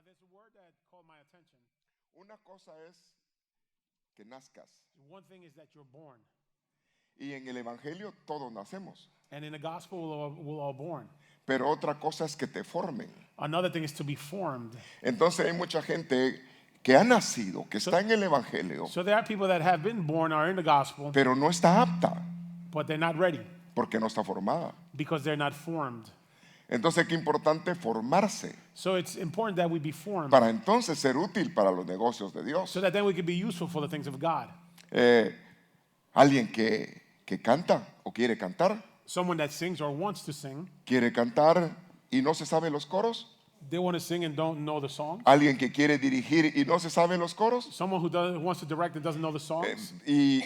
There's a word that caught my attention. Una cosa es que nazcas. One thing is that you're born. Y en el Evangelio todos nacemos. And in the gospel, we're all born. Pero otra cosa es que te formen. Another thing is to be formed. Entonces hay mucha gente que ha nacido, que está en el Evangelio, So there are people that have been born, are in the gospel, pero no está apta but they're not ready porque no está formada. because they're not formed. Entonces qué importante formarse So it's important that we be formed para entonces ser útil para los negocios de Dios. so that then we can be useful for the things of God. Alguien que canta o quiere cantar, Someone that sings or wants to sing, quiere cantar y no se sabe los coros. they want to sing and don't know the songs. Alguien que quiere dirigir y no se sabe los coros. Someone who wants to direct and doesn't know the songs, Y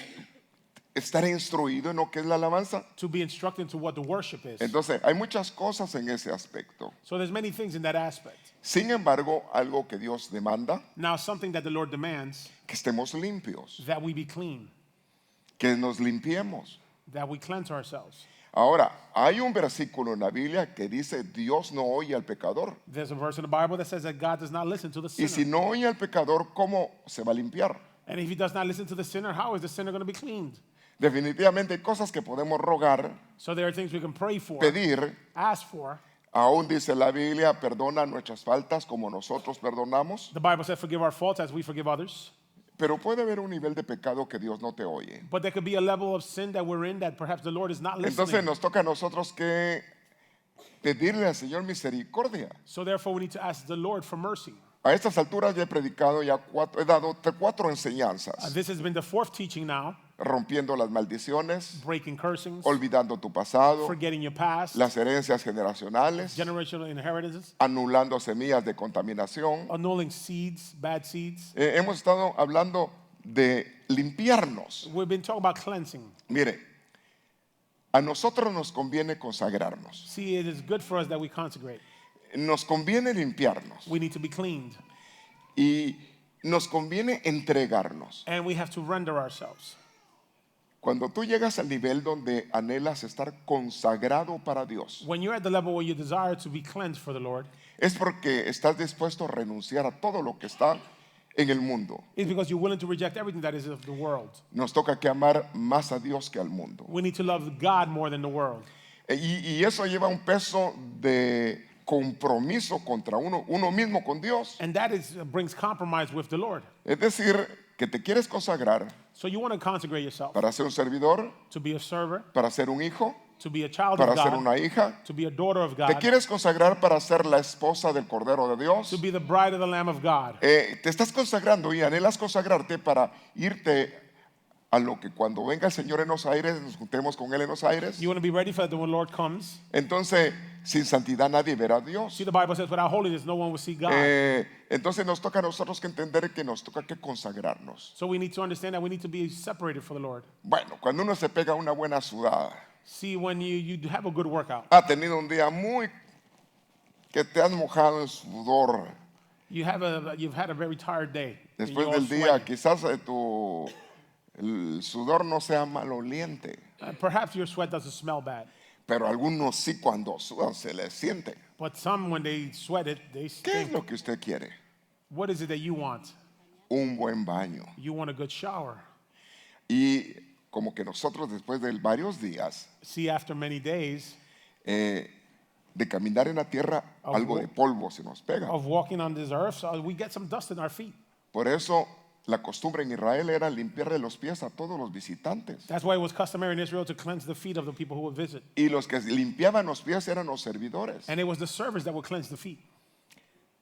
estar instruido en lo que es la alabanza. to be instructed into what the worship is. Entonces hay muchas cosas en ese aspecto. So there's many things in that aspect. Sin embargo, algo que Dios demanda, Now, something that the Lord demands, que estemos limpios, that we be clean, que nos limpiemos. that we cleanse ourselves. Ahora, hay un versículo en la Biblia que dice Dios no oye al pecador. There's a verse in the Bible that says that God does not listen to the Y si sinner. no oye al pecador, ¿cómo se va a limpiar? And if he does not listen to the sinner, how is the sinner going to be cleaned? Definitivamente hay cosas que podemos rogar, So there are things we can pray for, pedir. ask for. Aún dice la Biblia, perdona nuestras faltas como nosotros perdonamos. The Bible says, forgive our faults as we forgive others. Pero puede haber un nivel de pecado que Dios no te oye. But there could be a level of sin that we're in that perhaps the Lord is not Entonces listening. nos toca a nosotros que pedirle al Señor misericordia. So therefore we need to ask the Lord for mercy. A estas alturas ya he predicado, he dado cuatro enseñanzas. This has been the fourth teaching now, Rompiendo las maldiciones, breaking cursings, olvidando tu pasado, forgetting your past, las herencias generacionales, generational inheritances, anulando semillas de contaminación. annulling seeds, bad seeds. Hemos estado hablando de limpiarnos. We've been talking about cleansing. Mire, a nosotros nos conviene consagrarnos. See, it is good for us that we consecrate. Nos conviene limpiarnos We need to be cleaned. y nos conviene entregarnos. And we have to render ourselves. Cuando tú llegas al nivel donde anhelas estar consagrado para Dios, When you're at the level where you desire to be cleansed for the Lord, es porque estás dispuesto a renunciar a todo lo que está en el mundo. it's because you're willing to reject everything that is of the world. Nos toca que amar más a Dios que al mundo. We need to love God more than the world. Y eso lleva un peso de compromiso contra uno mismo con Dios. And that brings compromise with the Lord. Es decir, que te quieres consagrar So you want to consecrate yourself para ser un servidor, to be a server, para ser un hijo, to be a child para of ser God, una hija. to be a daughter of Te God, quieres consagrar para ser la esposa del Cordero de Dios. to be the bride of the Lamb of God. Te estás consagrando y anhelas consagrarte para irte a lo que cuando venga el Señor en los aires, nos juntemos con Él en los aires. You want to be ready for that when the Lord comes. Entonces, sin santidad nadie verá a Dios. See, the Bible says, without holiness, no one will see God. Entonces nos toca a nosotros que entender que nos toca que consagrarnos. So we need to understand that we need to be separated for the Lord. Bueno, cuando uno se pega una buena sudada, See, when you have a good workout, ha tenido un día muy que te has mojado en sudor. you've had a very tired day. and Después you're all del día, sweaty. quizás el sudor no sea maloliente, Perhaps your sweat doesn't smell bad, pero algunos sí cuando sudan se les siente. but some, when they sweat it, they ¿Qué es stink. lo que usted quiere? What is it that you want? Un buen baño. You want a good shower. Y como que nosotros después de varios días See, after many days de caminar en la tierra, algo de polvo se nos pega. of walking on this earth, so we get some dust in our feet. Por eso la costumbre en Israel era limpiarle los pies a todos los visitantes. That's why it was customary in Israel to cleanse the feet of the people who would visit. Y los que limpiaban los pies eran los servidores. And it was the servants that would cleanse the feet.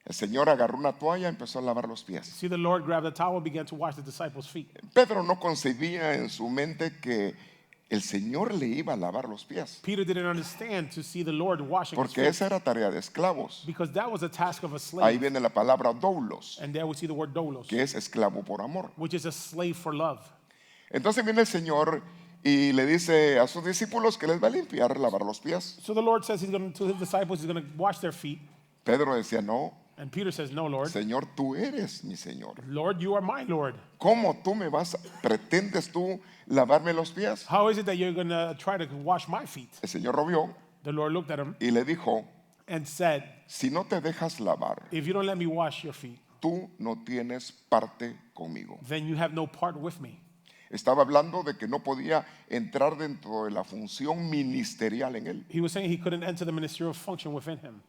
El Señor agarró una toalla y empezó a lavar los pies. See, the Lord grabbed a towel and began to wash the disciples' feet. Pedro no concebía en su mente que el Señor le iba a lavar los pies, Peter didn't understand to see the Lord washing his porque feet, esa era tarea de esclavos. because that was a task of a Ahí slave. viene la palabra doulos, And there we see the word doulos, que es esclavo por amor. which is a slave for love. Entonces viene el Señor y le dice a sus discípulos que les va a limpiar, lavar los pies. So the Lord says to his disciples, he's going to wash their feet. Pedro decía, no, And Peter says, no, Lord. Señor, tú eres mi Señor. Lord, you are my Lord. ¿Cómo tú pretendes tú lavarme los pies? How is it that you're going to try to wash my feet? El Señor lo vio The Lord looked at him y le dijo, and said, si no te dejas lavar, if you don't let me wash your feet, tú no tienes parte conmigo. then you have no part with me. Estaba hablando de que no podía entrar dentro de la función ministerial en él. He was saying he couldn't enter the ministerial function within him.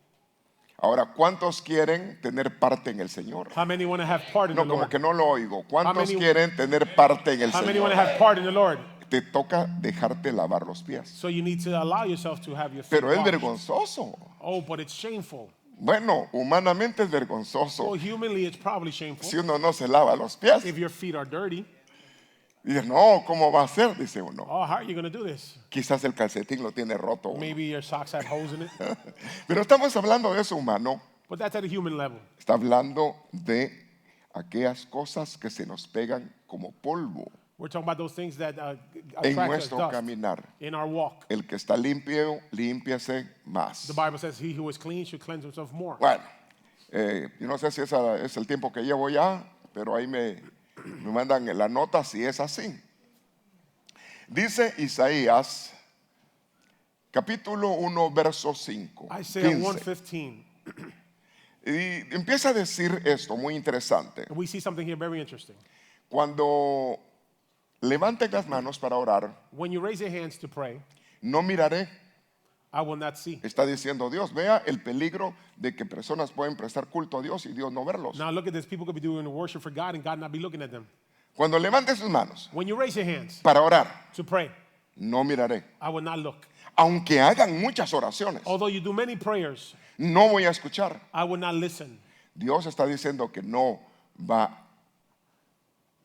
Ahora, ¿cuántos quieren tener parte en el Señor? How many want to have part in No, the como Lord? que no lo oigo. ¿Cuántos many- quieren tener parte en el How many want to Señor? have part in the Lord? Te toca dejarte lavar los pies. So you need to allow yourself to have your feet Pero es washed. vergonzoso. Oh, but it's shameful. Bueno, humanamente es Well, vergonzoso humanly, it's probably shameful si uno no se lava los pies. if your feet are dirty. Y dice, no, ¿cómo va a ser? Dice uno. Oh, how are you going to do this? Quizás el calcetín lo tiene roto uno. Maybe your socks had holes in it. Pero estamos hablando de eso humano. But that's at a human level. Está hablando de aquellas cosas que se nos pegan como polvo We're talking about those things that en attract us nuestro dust caminar. in our walk. El que está limpio, límpiase más. The Bible says he who is clean should cleanse himself more. Bueno, yo no sé si ese es el tiempo que llevo ya, pero ahí me mandan la nota si es así. Dice Isaías, capítulo 1, verso 5. Isaiah 15. 1:15. Y empieza a decir esto, muy interesante. And we see something here very interesting. Cuando levanten las manos para orar, When you raise your hands to pray, no miraré. I will not see. Está diciendo Dios, vea el peligro de que personas pueden prestar culto a Dios y Dios no verlos. Now look at this. People could be doing worship for God and God not be looking at them. Cuando levanten sus manos When you raise your hands para orar, to pray, no miraré. I will not look. Aunque hagan muchas oraciones, Although you do many prayers, no voy a escuchar. I will not listen. Dios está diciendo que no va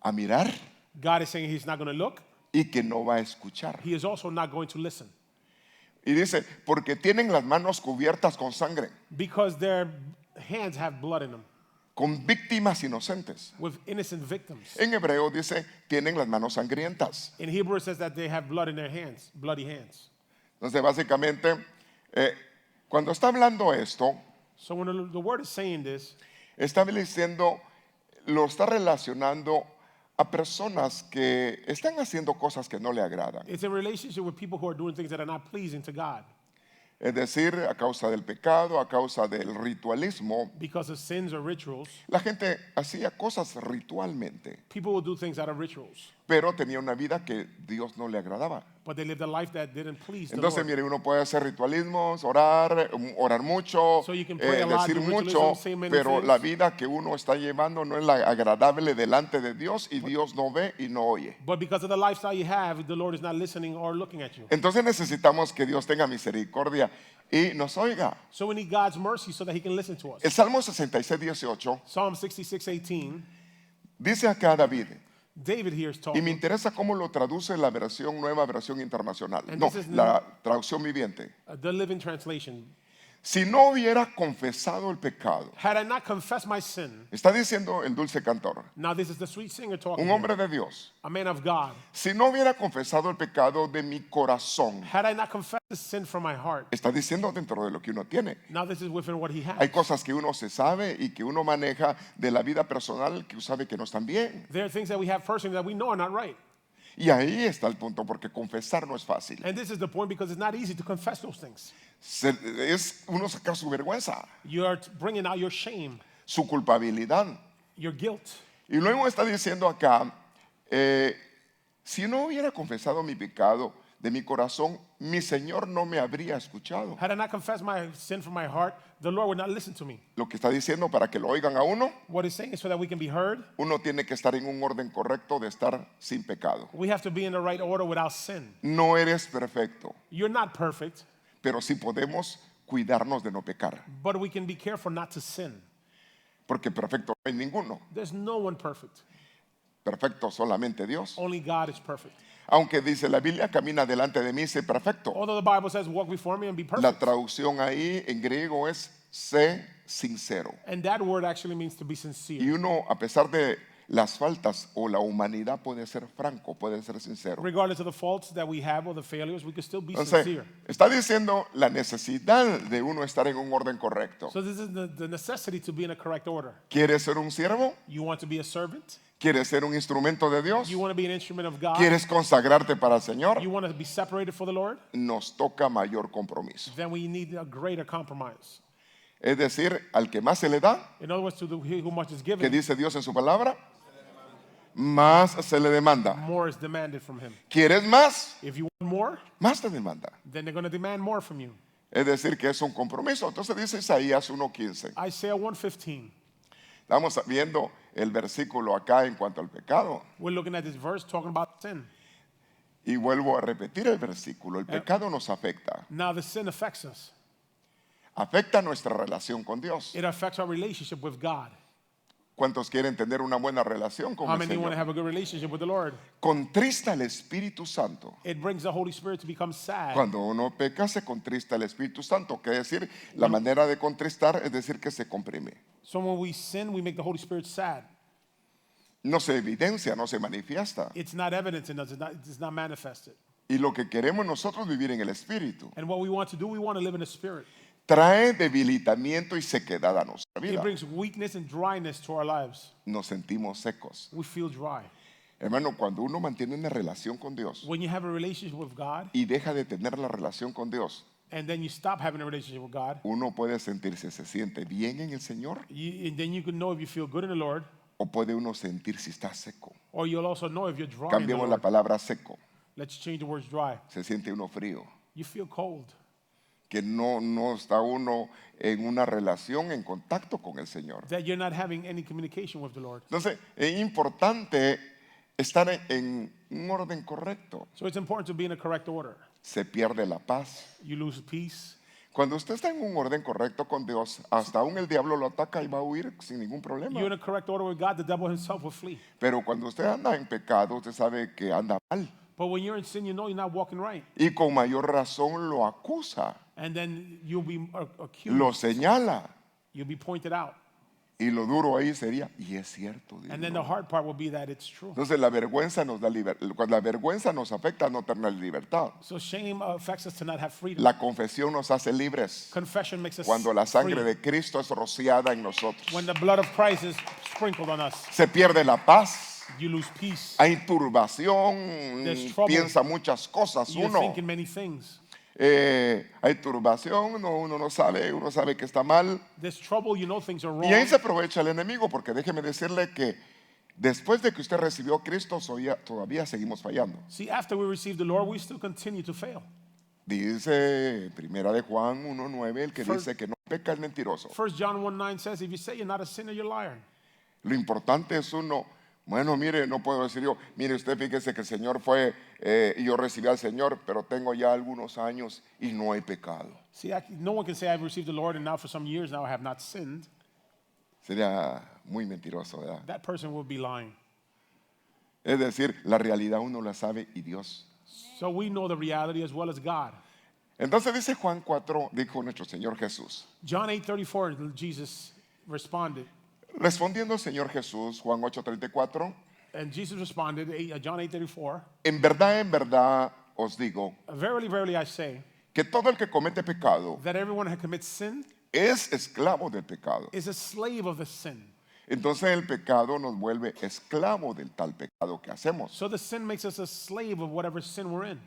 a mirar God is saying he's not going to look. y que no va a escuchar. He is also not going to listen. Y dice, porque tienen las manos cubiertas con sangre, Because their hands have blood in them con víctimas inocentes. with innocent victims. En hebreo dice, tienen las manos sangrientas. In Hebrew it says that they have blood in their hands, bloody hands. Entonces, básicamente, cuando está hablando esto, So when the word is saying this, está diciendo, lo está relacionando a personas que están haciendo cosas que no le agradan. it's a relationship with people who are doing things that are not pleasing to God Es decir, a causa del pecado, a causa del ritualismo, because of sins or rituals. la gente hacía cosas ritualmente, People will do things out of rituals, pero tenía una vida que Dios no le agradaba. but they lived a life that didn't please the Entonces, Lord. mire, uno puede hacer ritualismos, orar mucho, So you can pray a lot, decir do ritualism, mucho, say many pero things. la vida que uno está llevando no es la agradable delante de Dios y Dios no ve y no oye. But because of the lifestyle you have, the Lord is not listening or looking at you. Entonces necesitamos que Dios tenga misericordia y nos oiga. So we need God's mercy so that he can listen to us. El Salmo 66, 18 Psalm 66:18, dice acá David, David here is y talking. me interesa cómo lo traduce la nueva versión internacional. And No, this is la traducción viviente. The Living Translation. Si no hubiera confesado el pecado, Had I not confessed my sin, está diciendo el dulce cantor, now this is the sweet singer talking, un here, hombre de Dios. a man of God. Si no hubiera confesado el pecado de mi corazón, Had I not confessed the sin from my heart, está diciendo dentro de lo que uno tiene. now this is within what he has. Hay cosas que uno se sabe y que uno maneja de la vida personal que sabe que no están bien. There are things that we have personally that we know are not right. Y ahí está el punto, porque confesar no es fácil. And this is the point because it's not easy to confess those things. Es uno sacar su vergüenza, You are bringing out your shame, su culpabilidad. your guilt. Y luego está diciendo acá, si no hubiera confesado mi pecado de mi corazón, mi Señor no me habría escuchado. Had I not confessed my sin from my heart, the Lord would not listen to me. Lo que está diciendo para que lo oigan a uno, What he's saying is so that we can be heard, uno tiene que estar en un orden correcto de estar sin pecado. we have to be in the right order without sin. No eres perfecto, You're not perfect, pero sí podemos cuidarnos de no pecar, but we can be careful not to sin. porque perfecto no hay ninguno, There's no one perfect. perfecto solamente Dios. Only God is perfect. Aunque dice la Biblia, camina delante de mí, sé perfecto. Although the Bible says, walk before me and be La perfect. traducción ahí en griego es sé sincero. And that word actually means to be Y sincere. uno, a pesar de las faltas o la humanidad, puede ser franco, puede ser sincero. Regardless of the faults that we have or the failures, we can still be Entonces, sincere. está diciendo la necesidad de uno estar en un orden correcto. So this is the necessity to be in a correct order. ¿Quieres ser un siervo? You want to be a servant? ¿Quieres ser un instrumento de Dios? You want to be an instrument of God? ¿Quieres consagrarte para el Señor? You want to be separated for the Lord? Nos toca mayor compromiso. Then we need a greater compromise. Es decir, al que más se le da, In other words, to he who much is que given, dice Dios en su palabra, más se le demanda. more is demanded from him. ¿Quieres más? If you want more, Más te demanda. then they're going to demand more from you. Es decir, que es un compromiso. Entonces dice Isaías 1:15. Isaiah 1:15. Estamos viendo el versículo acá en cuanto al pecado. We're looking at this verse talking about sin. Y vuelvo a repetir el versículo. El pecado nos afecta. Now the sin affects us. Afecta nuestra relación con Dios. It affects our relationship with God. ¿Cuántos quieren tener una buena relación con How el many want to Señor? have a good relationship with the Lord? Contrista el Espíritu Santo. It brings the Holy Spirit to become sad. Cuando uno peca, se contrista el Espíritu Santo. Quiere decir, la manera de contristar es decir que se comprime. So when we sin, we make the Holy Spirit sad. No se evidencia, no se manifiesta. It's not evident in us. It's not manifested. Y lo que queremos nosotros vivir en el Espíritu And what we want to do, we want to live in the Spirit. trae debilitamiento y sequedad a nuestra It vida. brings weakness and dryness to our lives. Nos sentimos secos. We feel dry. Hermano, cuando uno mantiene una relación con Dios When you have a relationship with God, y deja de tener la relación con Dios, and then you stop having a relationship with God, uno puede sentirse, se siente bien en el Señor, and then you can know if you feel good in the Lord, o puede uno sentir si está seco. or you'll also know if you're dry in the Cambiemos la Lord. palabra seco. Let's change the words dry. Se siente uno frío, You feel cold. que no está uno en una relación, en contacto con el Señor. That you're not having any communication with the Lord. Entonces, es importante estar en un orden correcto. So it's important to be in a correct order. Se pierde la paz. You lose peace. Cuando usted está en un orden correcto con Dios, hasta aún el diablo lo ataca y va a huir sin ningún problema. You're in a correct order with God, the devil himself will flee. Pero cuando usted anda en pecado, usted sabe que anda mal. But when you're in sin, you know you're not walking right. Y con mayor razón lo acusa, And then you'll be accused. lo señala. You'll be pointed out. Y lo duro ahí sería, y es cierto. Dios, And then no. the hard part will be that it's true. Entonces la vergüenza nos da libertad. Cuando la vergüenza nos afecta a no tener libertad. So shame affects us to not have freedom. La confesión nos hace libres. Confession makes us Cuando la sangre free. de Cristo es rociada en nosotros. When the blood of Christ is sprinkled on us, Se pierde la paz. you lose peace. Hay turbación. There's trouble. Piensa muchas cosas You're uno. thinking many things. Hay turbación, uno no sabe, uno sabe que está mal. There's trouble, you know things are Y ahí wrong. se aprovecha el enemigo, porque déjeme decirle que después de que usted recibió a Cristo, todavía seguimos fallando. See, after we receive the Lord, we still continue to fail. Dice Primera de Juan 1:9, el que First- dice que no peca el mentiroso. 1 John 1:9 says, if you say you're not a sinner, you're a liar. Lo importante es uno, bueno, mire, no puedo decir yo, mire usted, fíjese que el Señor fue, y yo recibí al Señor, pero tengo ya algunos años y no he pecado. See, no one can say I've received the Lord and now for some years now I have not sinned. Sería muy mentiroso, ¿verdad? That person will be lying. Es decir, la realidad uno la sabe y Dios. So we know the reality as well as God. Entonces dice Juan 4, dijo nuestro Señor Jesús. John 8:34, Jesus responded. Respondiendo el Señor Jesús, Juan 8:34, And Jesus responded, John 8:34, en verdad os digo verily, verily I say, que todo el que comete pecado that everyone who commits sin es esclavo del pecado. is a slave of the sin. Entonces el pecado nos vuelve esclavo del tal pecado que hacemos. So the sin makes us a slave of whatever sin we're in.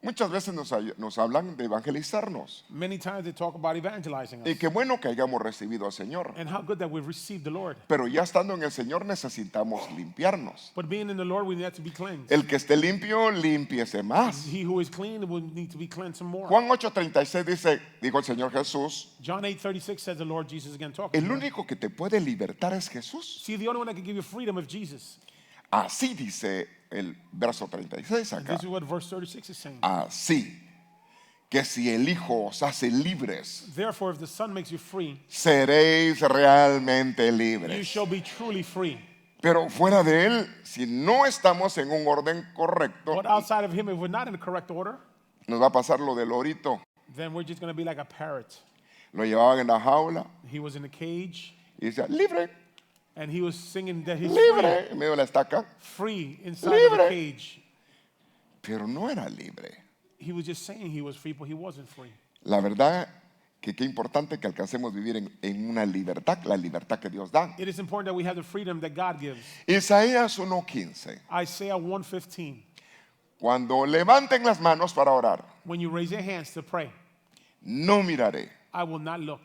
Muchas veces nos hablan de evangelizarnos. Many times they talk about evangelizing Y us. qué bueno que hayamos recibido al Señor. And how good that we've received the Lord. Pero ya estando en el Señor necesitamos limpiarnos. But being in the Lord, we need to be cleansed. El que esté limpio, límpiese más. He who is clean will need to be cleansed some more. Juan 8:36 dice, dijo el Señor Jesús, John 8:36 says the Lord Jesus again talking. el único que te puede libertar es Jesús. See, the only one that can give you freedom is Jesus. Así dice el verso 36 And acá. this is what verse 36 is saying. Así que si el Hijo os hace libres, Therefore, if the Son makes you free, seréis realmente you libres. shall be truly free. Pero fuera de Él, si no estamos en un orden correcto, But outside of Him, if we're not in the correct order, nos va a pasar lo del lorito. then we're just going to be like a parrot. Lo llevaban en la jaula He was in a cage, y decía, libre, and he was singing that he's libre, en medio de la estaca. free inside Libre. of the cage. Pero no era libre. He was just saying he was free, but he wasn't free. La verdad que qué importante que alcancemos vivir en una libertad, la libertad que Dios da. It is important that we have the freedom that God gives. Isaías 1:15. Isaiah 1:15. Cuando levanten las manos para orar, When you raise your hands to pray, no miraré I will not look.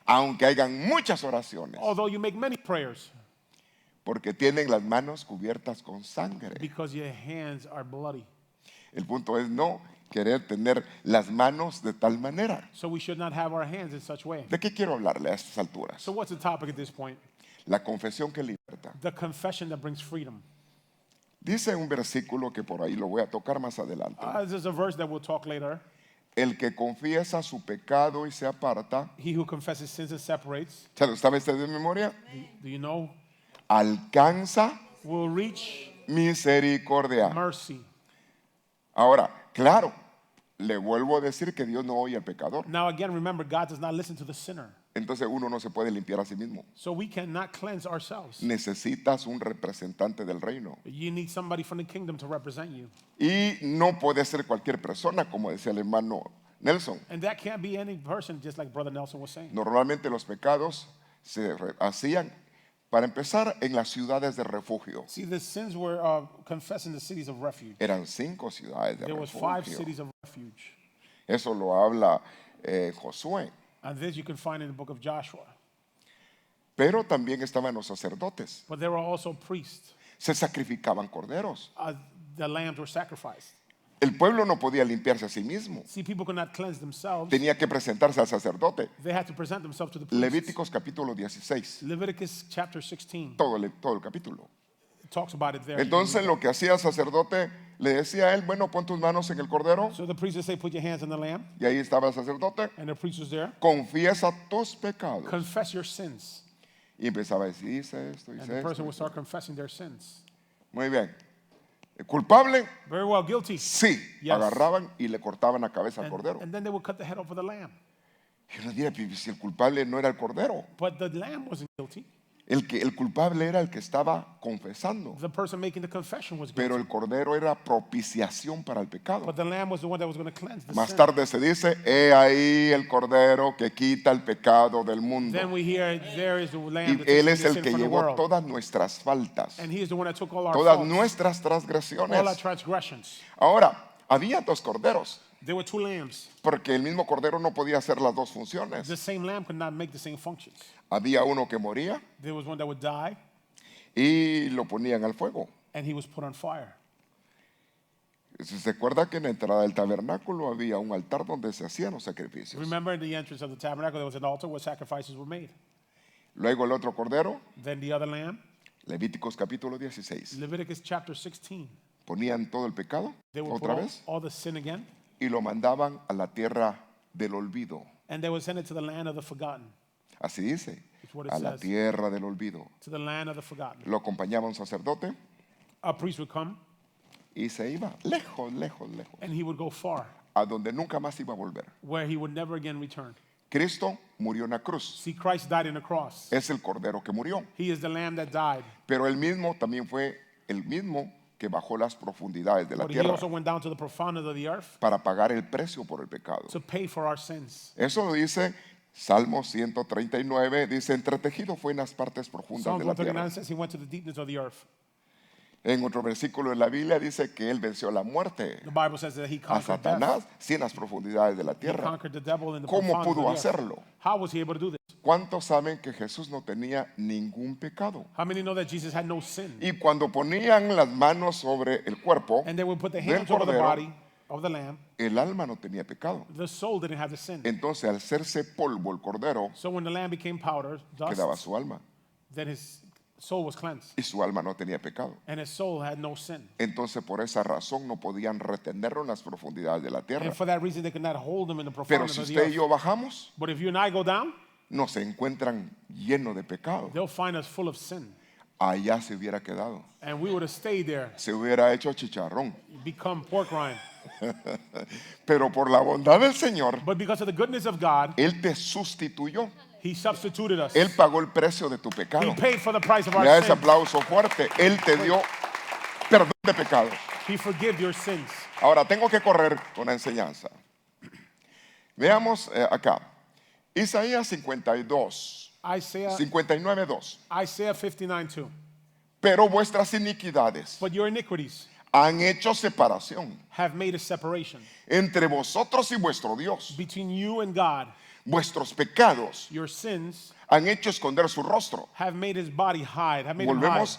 Aunque hayan muchas oraciones, Although you make many prayers, porque tienen las manos cubiertas con sangre. because your hands are bloody. El punto es no querer tener las manos de tal manera. So we should not have our hands in such way. ¿De qué quiero hablarle a estas alturas? So what's the topic at this point? La confesión que liberta. The confession that brings freedom. Dice un versículo que por ahí lo voy a tocar más adelante. This is a verse that we'll talk later. El que confiesa su pecado y se aparta, He who confesses sins and separates, ¿se lo sabe usted de memoria? do you know, Alcanza will reach misericordia. mercy. Ahora, claro, le vuelvo a decir que Dios no oye al pecador. Now again, remember, God does not listen to the sinner. Entonces uno no se puede limpiar a sí mismo. So we cannot cleanse ourselves. Necesitas un representante del reino. You need somebody from the kingdom to represent you. Y no puede ser cualquier persona, como decía el hermano Nelson. And that can't be any person, just like Brother Nelson was saying. Normalmente los pecados se hacían, para empezar, en las ciudades de refugio. See, the sins were confessed in the cities of refuge. Eran 5 ciudades de There was 5 refugio. cities of refuge. Eso lo habla Josué. And this you can find in the book of Joshua. Pero también estaban los sacerdotes. But there were also priests. Se sacrificaban corderos. The lambs were sacrificed. El pueblo no podía limpiarse a sí mismo. See, people could not cleanse themselves. Tenía que presentarse al sacerdote. They had to present themselves to the priests. Levíticos capítulo 16. Leviticus chapter 16 Todo el capítulo. talks about it there. Entonces lo que hacía el sacerdote, le decía a él, bueno, pon tus manos en el cordero. So the priest would say, put your hands on the lamb. Y ahí estaba el sacerdote. And the priest was there. Confiesa tus pecados. Confess your sins. Y empezaba a decir, hice esto, And hice the esto. person would start confessing their sins. Muy bien. ¿Culpable? Very well, guilty. Sí. Yes. Agarraban y le cortaban la cabeza al And, cordero. and then they would cut the head off of the lamb. Y uno diría, "Pues, si el culpable no era el cordero. But the lamb wasn't guilty. El culpable era el que estaba confesando. The person making the confession was Pero guilty. el cordero era propiciación para el pecado. But the lamb was the one that was going to cleanse the Más sin. tarde se dice, he ahí el cordero que quita el pecado del mundo. Then we hear, there is the Y lamb that él takes es away the el sin que from the llevó world. todas nuestras faltas, And he is the one that took all our todas faults, nuestras all our transgresiones. transgressions. Ahora, había 2 corderos, There were 2 lambs. porque el mismo cordero no podía hacer las 2 funciones. The same lamb could not make the same functions. Había uno que moría There was one that would die, y lo ponían al fuego. and he was put on fire. Si se acuerda que en la entrada del tabernáculo había un altar donde se hacían los sacrificios. Remember, in the entrance of the tabernacle, there was an altar where sacrifices were made. Luego el otro cordero, Then the other lamb, Levíticos capítulo 16. Leviticus chapter 16. Ponían todo el pecado They would otra put vez all the sin again, y lo mandaban a la tierra del olvido. and they would send it to the land of the forgotten. Así dice, It's what it a la says. tierra del olvido. To the land of the forgotten. Lo acompañaba un sacerdote A priest would come, y se iba lejos, lejos, lejos, and he would go far, a donde nunca más iba a volver. where he would never again return. Cristo murió en la cruz. See, Christ died on the cross. Es el cordero que murió. He is the lamb that died. Pero él mismo también fue el mismo que bajó las profundidades de la But he tierra also went down to the profundity of the earth para pagar el precio por el pecado. to pay for our sins. Eso lo dice Salmo 139, dice, entretejido fue en las partes profundas Psalm de la tierra. 139 says he went to the deepness of the earth. En otro versículo de la Biblia dice que él venció la muerte, The Bible says that he a conquered death. Satanás, sí, en las profundidades de la He tierra. conquered the devil in the ¿Cómo profundity pudo of the earth. hacerlo? How was he able to do this? ¿Cuántos saben que Jesús no tenía ningún pecado? How many know that Jesus had no sin? Y cuando ponían las manos sobre el cuerpo And they would put the del hands over the cordero, body of the lamb. el alma no tenía pecado. The soul didn't have the sin. Entonces, al hacerse polvo el cordero, So when the lamb became powder, quedaba dust, su alma. then his soul was cleansed. Y su alma no tenía pecado. And his soul had no sin. Entonces, por esa razón, no podían retenerlo en las profundidades de la tierra. And for that reason, they could not hold him in the Pero profundity si of the usted y earth. yo bajamos, But if you and I go down, nos encuentran lleno de pecado. they'll find us full of sin. Allá se hubiera quedado. And we would have stayed there, Se hubiera hecho chicharrón. become pork rind. Pero por la bondad del Señor, But because of the goodness of God, Él te sustituyó. he substituted us. Él pagó el precio de tu He pecado. paid for the price of Me da our ese sins. aplauso fuerte. Él te dio perdón de pecados. He forgive your sins. Ahora tengo que correr con la enseñanza. Veamos acá. Isaías 52, Isaiah 59:2. Isaiah 59:2. Pero vuestras iniquidades But your iniquities han hecho separación have made a separation entre vosotros y vuestro Dios. between you and God. Vuestros pecados Your sins han hecho esconder su rostro. have made his body hide, have made him hide. Volvemos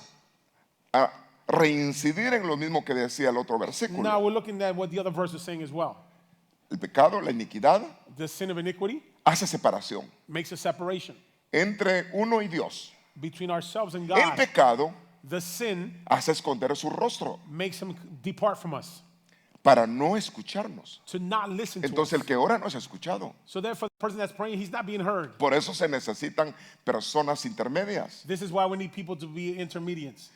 a reincidir en lo mismo que decía el otro Now versículo. we're looking at what the other verse is saying as well. El pecado, la iniquidad, The sin of iniquity hace separación makes a separation entre uno y Dios. between ourselves and El God. pecado The sin hace esconder su rostro makes him depart from us, para no escucharnos. to not listen to Entonces us. el que ora no es escuchado. So therefore, the person that's praying, he's not being heard. Por eso se necesitan personas intermedias. This is why we need people to be intermediates.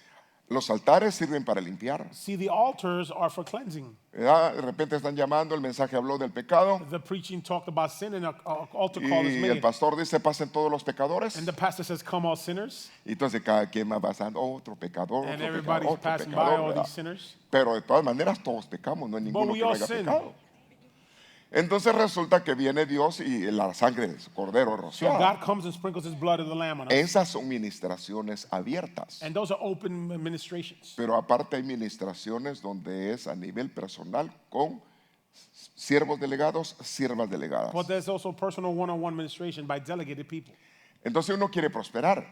Los altares sirven para limpiar. See, the altars are for cleansing. ¿Verdad? De repente están llamando, el mensaje habló del pecado The preaching talked about sin, and an altar call is y el made. pastor dice pasen todos los pecadores. And the pastor says, "Come, all sinners." Y entonces cada quien va pasando otro pecador, And otro everybody's pecador, otro passing by pecador, all ¿verdad? these sinners. Pero de todas maneras todos pecamos, no hay ninguno we que no all haya sin. pecado. Entonces resulta que viene Dios y la sangre del cordero So rociada. God comes and sprinkles his blood of the lamb on us. Esas son ministraciones abiertas. And those are open administrations. Pero aparte hay ministraciones donde es a nivel personal con siervos delegados, siervas delegadas. But there's also personal one-on-one administration by delegated people. Entonces uno quiere prosperar,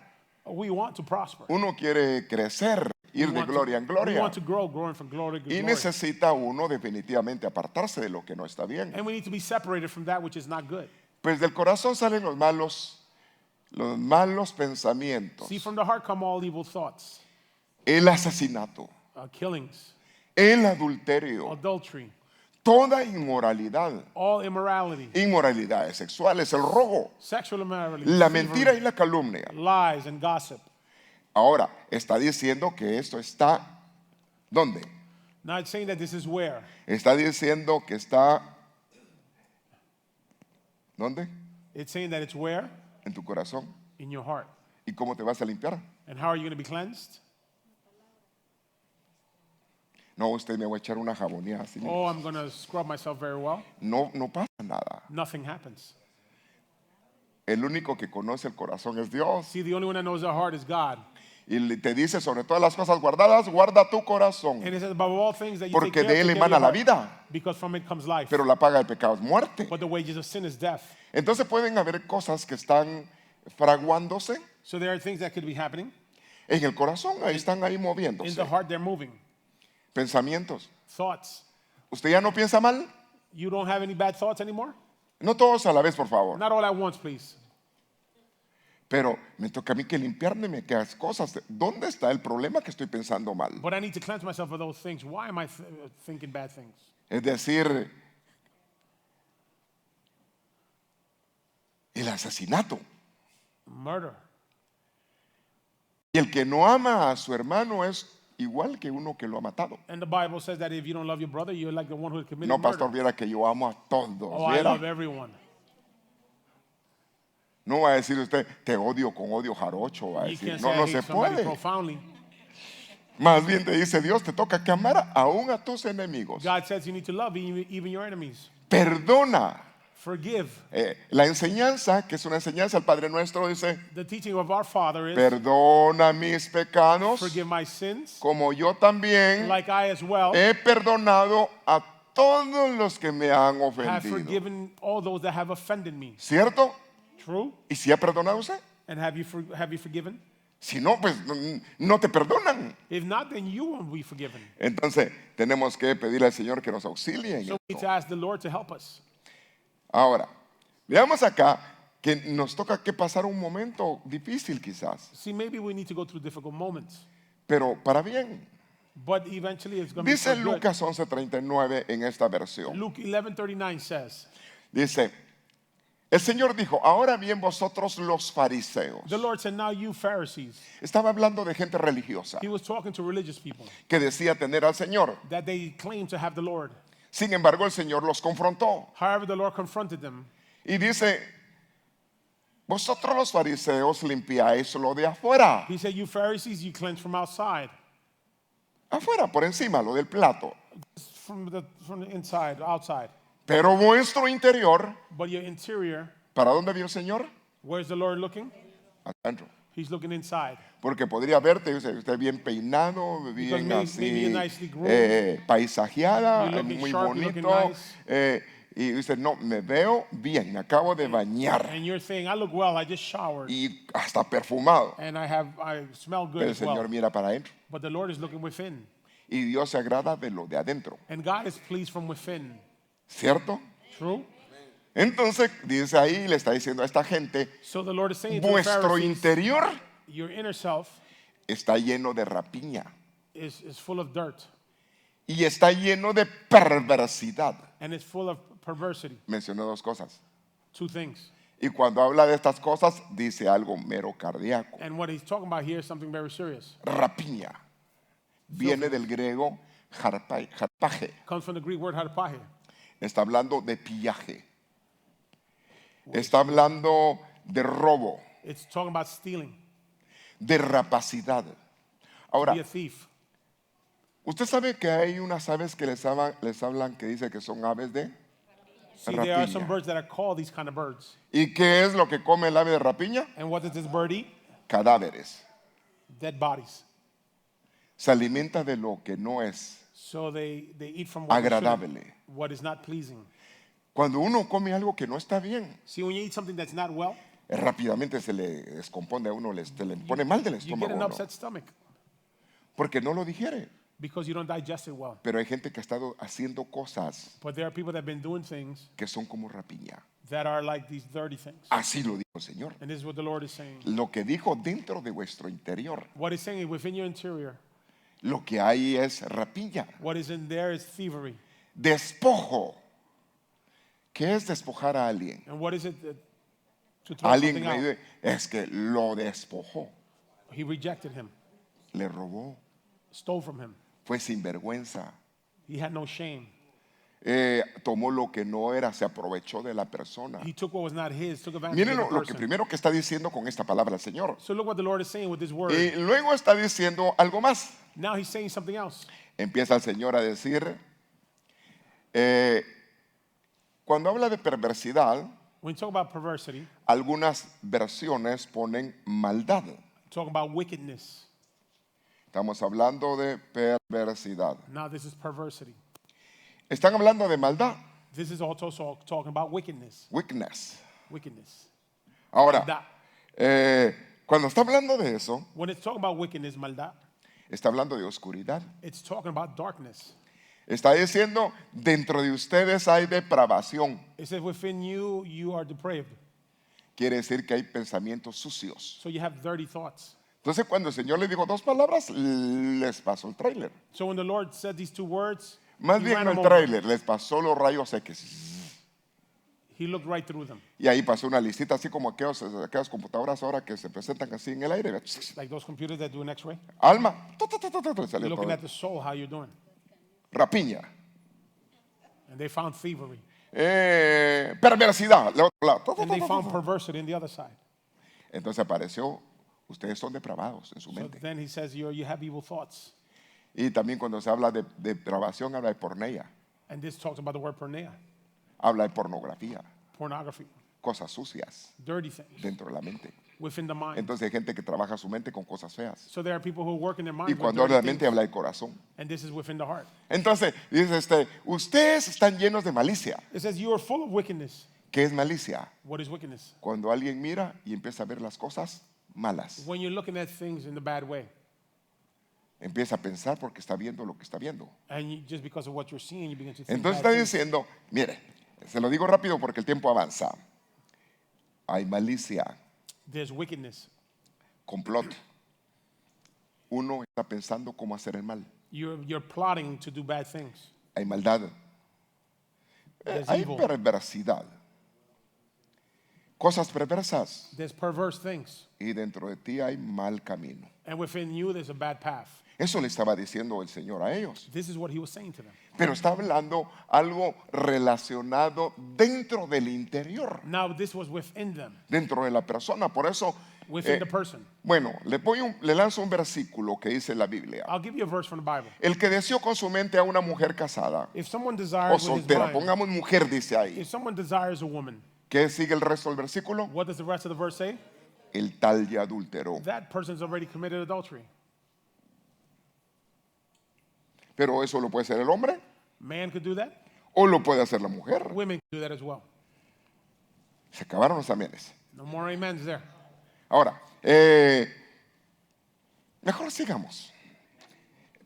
We want to prosper. uno quiere crecer, ir de gloria en We gloria. want to grow, growing from glory to Y glory. necesita uno definitivamente apartarse de lo que no está bien. And we need to be separated from that which is not good. Pues del corazón salen los malos pensamientos, See, from the heart come all evil thoughts, el asesinato, killings, el adulterio, adultery, toda inmoralidad, all immorality, inmoralidades sexuales, el robo, sexual immorality, la thievery, mentira y la calumnia. lies, and gossip. Ahora, está diciendo que esto está, ¿dónde? Now it's saying that this is where? Está diciendo que está, ¿dónde? It's saying that it's where? En tu corazón. In your heart. ¿Y cómo te vas a limpiar? And how are you going to be cleansed? No, usted me va a echar una jabonía así. Oh, I'm going to scrub myself very well. No, no pasa nada. Nothing happens. El único que conoce el corazón es Dios. See, the only one that knows our heart is God. Y te dice sobre todas las cosas guardadas, guarda tu corazón. And it says above all things that you Porque take care, de él take care of emana your la heart, vida. because from it comes life. Pero la paga del pecado es muerte. But the wages of sin is death. Entonces pueden haber cosas que están fraguándose So there are things that could be happening. en el corazón. Ahí están ahí In moviéndose. the heart, they're moving. Pensamientos. Thoughts. ¿Usted ya no piensa mal? You don't have any bad thoughts anymore? No todos a la vez, por favor. Not all at once, please. Pero me toca a mí que limpiarme aquellas cosas. ¿Dónde está el problema que estoy pensando mal? But I need to cleanse myself of those things. Why am I thinking bad things? Es decir, el asesinato. Murder. Y el que no ama a su hermano es igual que uno que lo ha matado. And the Bible says that if you don't love your brother, you're like the one who committed No, murder. pastor, viera que yo amo a todos. Oh, I ¿viera? love everyone. No va a decir usted, te odio con odio jarocho. Va a You decir, can't no, say no I se hate somebody puede. profoundly. Más bien te dice Dios, te toca que amar aún a tus enemigos. God says you need to love even your enemies. Perdona. Forgive. La enseñanza, que es una enseñanza al Padre Nuestro, dice, The teaching of our Father is perdona mis pecados, forgive my sins, como yo también like I as well he perdonado a todos los que me han have ofendido. forgiven all those that have offended me. ¿Cierto? True? ¿Y si ha perdonado usted? And have you forgiven? Si no, pues no te perdonan. If not, then you won't be forgiven. Entonces, tenemos que pedirle al Señor que nos auxilie en So we need esto. to ask the Lord to help us. Ahora, veamos acá que nos toca que pasar un momento difícil quizás, See, maybe we need to go through difficult moments, pero para bien. but eventually it's going to be Dice for good. Lucas 11:39 en esta versión. Luke 11:39 says, Dice, el Señor dijo, ahora bien vosotros los fariseos. the Lord said, now you Pharisees. Estaba hablando de gente religiosa He was talking to religious people que decía tener al Señor. that they claim to have the Lord. Sin embargo, el Señor los confrontó However, the Lord confronted them. y dice, vosotros los fariseos limpiáis lo de afuera. He said, you Pharisees, you cleanse from outside, Afuera, por encima, lo del plato. from the inside, outside. Pero vuestro interior, But your interior, ¿para dónde vio el Señor? where's the Lord looking? Adentro. He's looking inside. Porque podría verte, usted bien peinado, bien maybe así, you're nicely groomed. paisajeada, You're looking muy sharp, you're looking bonito. nice. Y usted, no, me veo bien, me acabo de bañar And you're saying, I look well, I just showered. y hasta perfumado. And I smell good Pero el as well. Señor mira para adentro. But the Lord is looking within. Y Dios se agrada de lo de adentro, And God is pleased from within. ¿cierto? True? Entonces, dice ahí, le está diciendo a esta gente, So the Lord is saying to the vuestro Pharisees, interior your inner self está lleno de rapiña is full of dirt. y está lleno de perversidad. And it's full of perversity. Mencioné dos cosas. Two things. Y cuando habla de estas cosas, dice algo mero cardíaco. And what he's talking about here is something very serious. Rapiña. Viene del griego harpaje. Comes from the Greek word harpaje. Está hablando de pillaje. Está hablando de robo, It's talking about stealing, de rapacidad. be Ahora, a thief. usted sabe que hay unas aves que les hablan que dice que son aves de See, there are some rapiña. birds that are called these kind of birds. ¿Y qué es lo que come el ave de rapiña? And what does this bird eat? Cadáveres. Dead bodies. Se alimenta de lo que no es So they eat from what, they shouldn't, agradable. what is not pleasing. Cuando uno come algo que no está bien, See, when you eat something that's not well, rápidamente se le descompone a uno, se le pone mal del you get estómago. an ¿No? upset stomach Porque no lo digiere. because you don't digest it well. Pero hay gente que ha estado haciendo cosas But there are people that have been doing things que son como rapiña. that are like these dirty things. Así lo dijo el Señor. And this is what the Lord is saying. Lo que dijo dentro de vuestro interior, What he's saying is within your interior, lo que hay es rapiña, what is in there is thievery. despojo. ¿Qué es despojar a alguien? And what is it to throw Alguien something me out? dice, es que lo despojó, He rejected him, le robó, stole from him. fue sinvergüenza, He had no shame. tomó lo que no era, se aprovechó de la persona. He took what was not his, took advantage Miren of the lo que person. primero que está diciendo con esta palabra el Señor. So look what the Lord is saying with this word. Y luego está diciendo algo más. Now he's saying something else. Empieza el Señor a decir, cuando habla de perversidad, When you talk about perversity, algunas versiones ponen maldad. talking about wickedness. Estamos hablando de perversidad. Now this is perversity. Están hablando de maldad, This is also talking about wickedness. weakness. Wickedness. Ahora, Maldad. cuando está hablando de eso, When it's talking about wickedness, maldad, está hablando de oscuridad. it's talking about darkness. Está diciendo, dentro de ustedes hay depravación. It says within you, you are depraved. Quiere decir que hay pensamientos sucios. So you have dirty thoughts. Entonces, cuando el Señor le dijo dos palabras, les pasó el tráiler. So when the Lord said these two words, Más he bien ran no them el over. tráiler, les pasó los rayos X. He looked right through them. Y ahí pasó una listita así como aquellas computadoras ahora que se presentan así en el aire. Like those computers that do an x-ray. Alma, salió Looking todo. at the soul, how you're doing. Rapiña, And they found thievery. perversidad, la otra lado. And they found perversity in the other side. Entonces apareció, ustedes son depravados en su So mente. then he says, you have evil thoughts. Y también cuando se habla de depravación, habla de porneia, And this talks about the word porneia, habla de pornografía, pornography, cosas sucias dirty things dentro de la mente. within the mind. Entonces hay gente que trabaja su mente con cosas feas. So there are people who work in their mind Y with cuando habla de dirty la mente, things, habla del corazón. and this is within the heart. Entonces, dice ustedes están llenos de malicia. It says you are full of wickedness. ¿Qué es malicia? What is wickedness? Cuando alguien mira y empieza a ver las cosas malas. When you're looking at things in the bad way, Empieza a pensar porque está viendo lo que está viendo. and just because of what you're seeing, you begin to think Entonces bad está things. diciendo, mire, se lo digo rápido porque el tiempo avanza. Hay malicia, There's wickedness. complot. Uno está pensando cómo hacer el mal. You're plotting to do bad things. Hay maldad. There's Hay evil. perversidad. Cosas perversas. There's perverse things. Y dentro de ti hay mal camino. And within you, there's a bad path. Eso le estaba diciendo el Señor a ellos. This is what he was saying to them. Pero está hablando algo relacionado dentro del interior, Now, this was within them, dentro de la persona. Por eso, within the person. bueno, le lanzo un versículo que dice la Biblia. I'll give you a verse from the Bible. El que deseó con su mente a una mujer casada If someone o desires with his soltera, mind, pongamos mujer, dice ahí. if someone desires a woman, ¿Qué sigue el resto del versículo? what does the rest of the verse say? el tal ya adulteró. that person's already committed adultery. Pero eso lo puede hacer el hombre Man could do that. o lo puede hacer la mujer. Women could do that as well. Se acabaron los amenes. No more amens there. Ahora, mejor sigamos.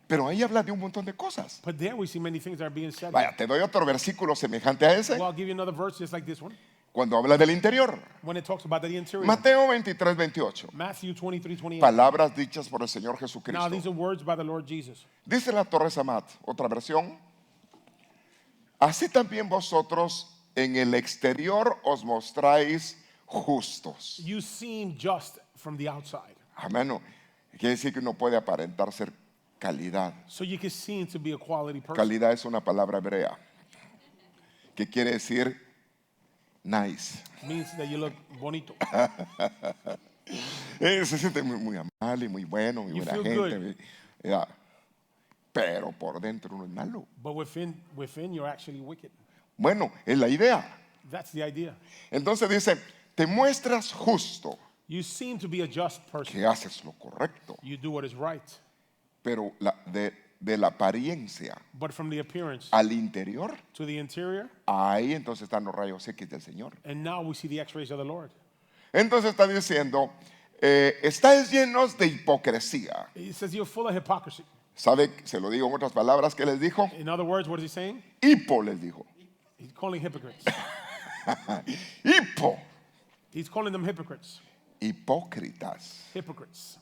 Pero ahí habla de un montón de cosas. But there we see many things that are being said. Vaya, te doy otro versículo semejante a ese Well, I'll give you another verse just like this one. cuando habla del interior. When it talks about the interior. Mateo 23, 28. Matthew 23:28. Palabras dichas por el Señor Now these Jesucristo. are words by the Lord Jesus. Dice la Torre Samat, otra versión. Así también vosotros en el exterior os mostráis justos. You seem just from the outside. Amén. Quiere decir que uno puede aparentar ser calidad. So you can seem to be a quality person. Calidad es una palabra hebrea que quiere decir nice. Means that you look bonito. Se siente muy, muy amable y muy bueno, muy You buena feel gente. Ya. Pero por dentro uno es malo. But within you're actually wicked. Bueno, es la idea. That's the idea. Entonces dice, te muestras justo, You seem to be a just person. que haces lo correcto, You do what is right. pero de la apariencia But from the appearance al interior, to the interior, ahí entonces están los rayos X del Señor. and now we see the x-rays of the Lord. Entonces está diciendo, estáis llenos de hipocresía. He says you're full of hypocrisy. ¿Sabe? Se lo digo en otras palabras, ¿qué les dijo? In other words, what is he saying? Hipo les dijo. He's calling hypocrites. Hipo. He's calling them hypocrites. Hipócritas. Hypocrites.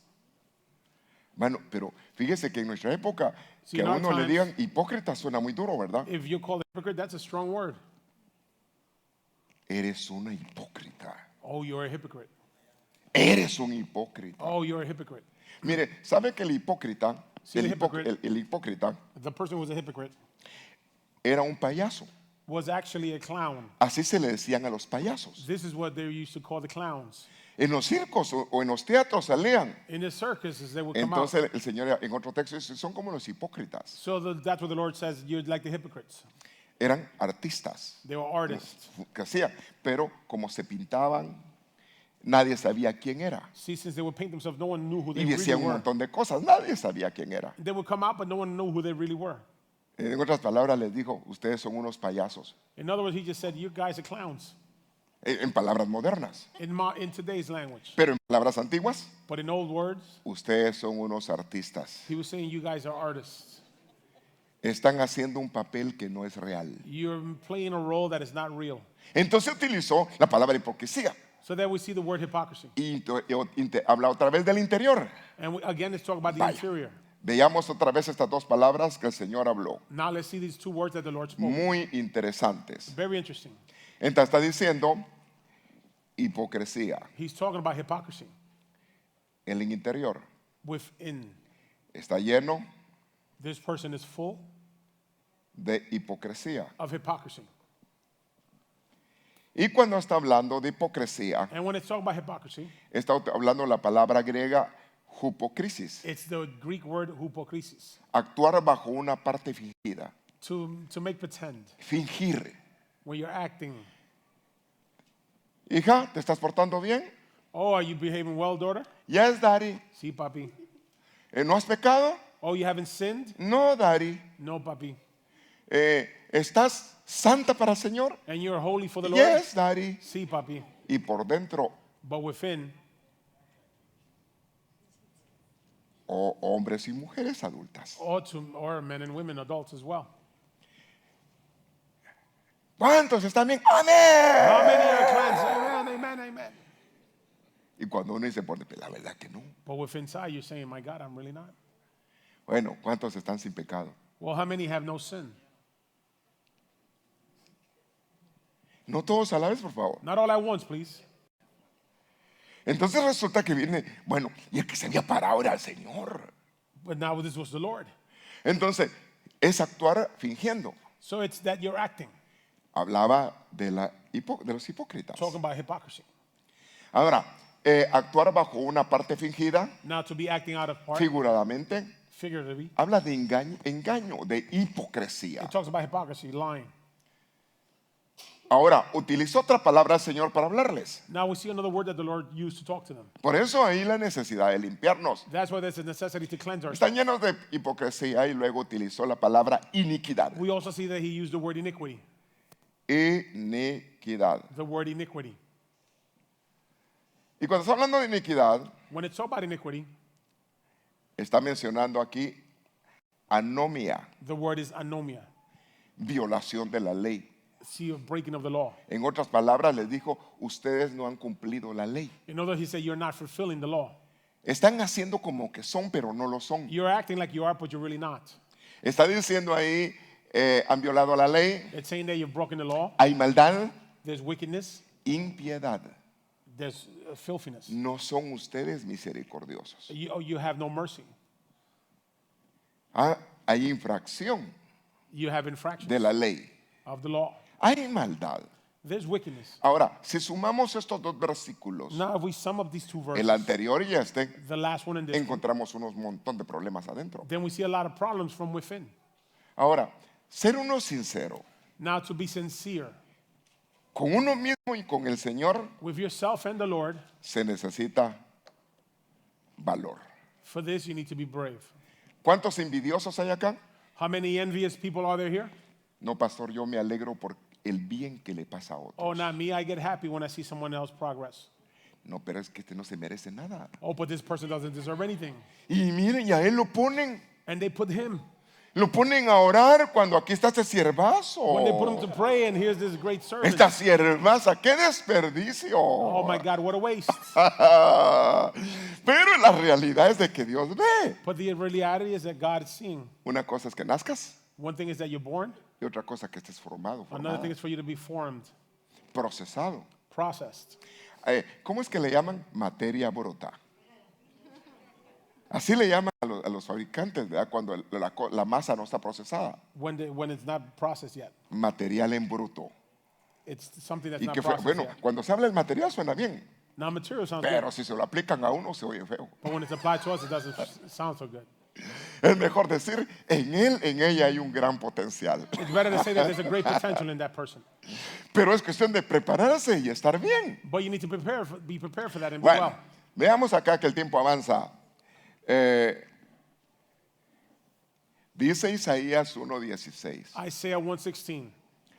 Bueno, pero fíjese que en nuestra época, Sí, que a in our uno le times- digan hipócrita suena muy duro, ¿verdad? If you call it hypocrite, that's a strong word. Eres una hipócrita. Oh, you're a hypocrite. Eres un hipócrita. Oh, you're a hypocrite. Mire, ¿sabe que el hipócrita, Sí, el hypocrite. el hipócrita The person who was a hypocrite era un payaso? was actually a clown. Así se le decían a los payasos. This is what they used to call the clowns. En los circos o en los teatros salían. In the circuses, they would come out. Entonces el Señor en otro texto dice, son como los hipócritas. So that's what the Lord says, you're like the hypocrites. Eran artistas They were artists. que hacían, pero como se pintaban, nadie sabía quién era. See, since they would paint themselves, no one knew who Y they really decían un were. montón de cosas, nadie sabía quién era. They would come out, but no one knew who they really were. En otras palabras les dijo, ustedes son unos payasos. In other words, he just said, you guys are clowns. En palabras modernas. In today's language. Pero en palabras antiguas, But in old words, ustedes son unos artistas. he was saying, you guys are artists. Están haciendo un papel que no es real. You're playing a role that is not real. Entonces utilizó la palabra hipocresía. So there we see the word hypocrisy. Y habla otra vez del interior. And again, let's talk about the Vaya. interior. Veamos otra vez estas dos palabras que el Señor habló. Now let's see these two words that the Lord spoke. Muy interesantes. Very interesting. Entonces está diciendo hipocresía He's talking about hypocrisy en el interior. within. Está lleno This person is full de hipocresía. of hypocrisy. Y cuando está hablando de hipocresía, And when it's talking about hypocrisy, está hablando la palabra griega hypocrisis. it's the Greek word hypokrisis. Actuar bajo una parte fingida. To make pretend. Fingir. When you're acting. Hija, ¿te estás portando bien? Oh, are you behaving well, daughter? Yes, daddy. Sí, papi. ¿No has pecado? Oh, you haven't sinned? No, daddy. No, papi. ¿Estás santa para el Señor? And you're holy for the Lord? Yes, daddy. Sí, papi. Y por dentro, But within, hombres y mujeres adultas. or men and women, adults as well. ¿Cuántos están bien? How ¡Amén! many are cleansed? Amen, amen, amen. Y cuando uno dice, pues la verdad que no. But within inside, you're saying, my God, I'm really not. Bueno, ¿cuántos están sin pecado? Well, how many have no sin? No todos a la vez, por favor. Not all at once, please. Entonces resulta que viene, bueno, y el que se había parado era el Señor. But now this was the Lord. Entonces, es actuar fingiendo. So it's that you're acting, Hablaba de los hipócritas. talking about hypocrisy. Ahora, actuar bajo una parte fingida, Now to be acting out of part, figuradamente, figuratively, habla de engaño, de hipocresía. it talks about hypocrisy, lying. Ahora, utilizó otra palabra el Señor para hablarles. Now we see another word that the Lord used to talk to them. Por eso ahí la necesidad de limpiarnos. That's why there's a necessity to cleanse ourselves. Están llenos de hipocresía y luego utilizó la palabra iniquidad. We also see that he used the word iniquity. Iniquidad. The word iniquity. Y cuando está hablando de iniquidad, When it's talk about iniquity, está mencionando aquí anomia, the word is anomia. violación de la ley. See a breaking of the law. En otras palabras, les dijo, ustedes no han cumplido la ley. In other words, he said you're not fulfilling the law. Están haciendo como que son, pero no lo son. You're acting like you are, but you're really not. Está diciendo ahí, han violado la ley, It's saying that you've broken the law. hay maldad, There's wickedness. impiedad. There's filthiness. No son ustedes misericordiosos. You have no mercy. Hay infracción You have infractions de la ley. of the law. Hay maldad. There's wickedness. Ahora, si sumamos estos dos versículos, Now, if we sum up these two el verses, anterior y este, the last one and this, encontramos unos montón de problemas adentro. then we see a lot of problems from within. Ahora, ser uno sincero Now, to be sincere con uno mismo y con el Señor, with yourself and the Lord, se necesita valor. for this you need to be brave. ¿Cuántos envidiosos hay acá? How many envious people are there here? No, pastor, yo me alegro por el bien que le pasa a Oh, otros. not me. I get happy when I see someone else progress. No, pero es que este no se merece nada. Oh, but this person doesn't deserve anything. Y miren, y a él And they put him. lo ponen a orar cuando aquí está este siervazo. When they put him to pray, and here's this great servant. Esta siervaza, qué desperdicio. Oh my God, what a waste. Pero la realidad es de que Dios ve. But the reality is that God is seeing. Una cosa es que nazcas One thing is that you're born. y otra cosa que estés formado, Another thing is for you to be formed, procesado. processed. ¿Cómo es que le llaman? Materia bruta. Así le llaman a los fabricantes, ¿verdad? Cuando la masa no está procesada. When it's not processed yet. Material en bruto. It's something that's Y not que processed bueno, yet. cuando se habla del material suena bien, Now material sounds pero good, si se lo aplican a uno se oye feo. but when it's applied to us, it doesn't sound so good. Es mejor decir, en él, en ella hay un gran potencial. It's better to say that there's a great potential in that person. Pero es cuestión de prepararse y estar bien. But you need to be prepared for that and be Bueno, well. veamos acá que el tiempo avanza. Dice Isaías 1:16. Isaiah 1:16.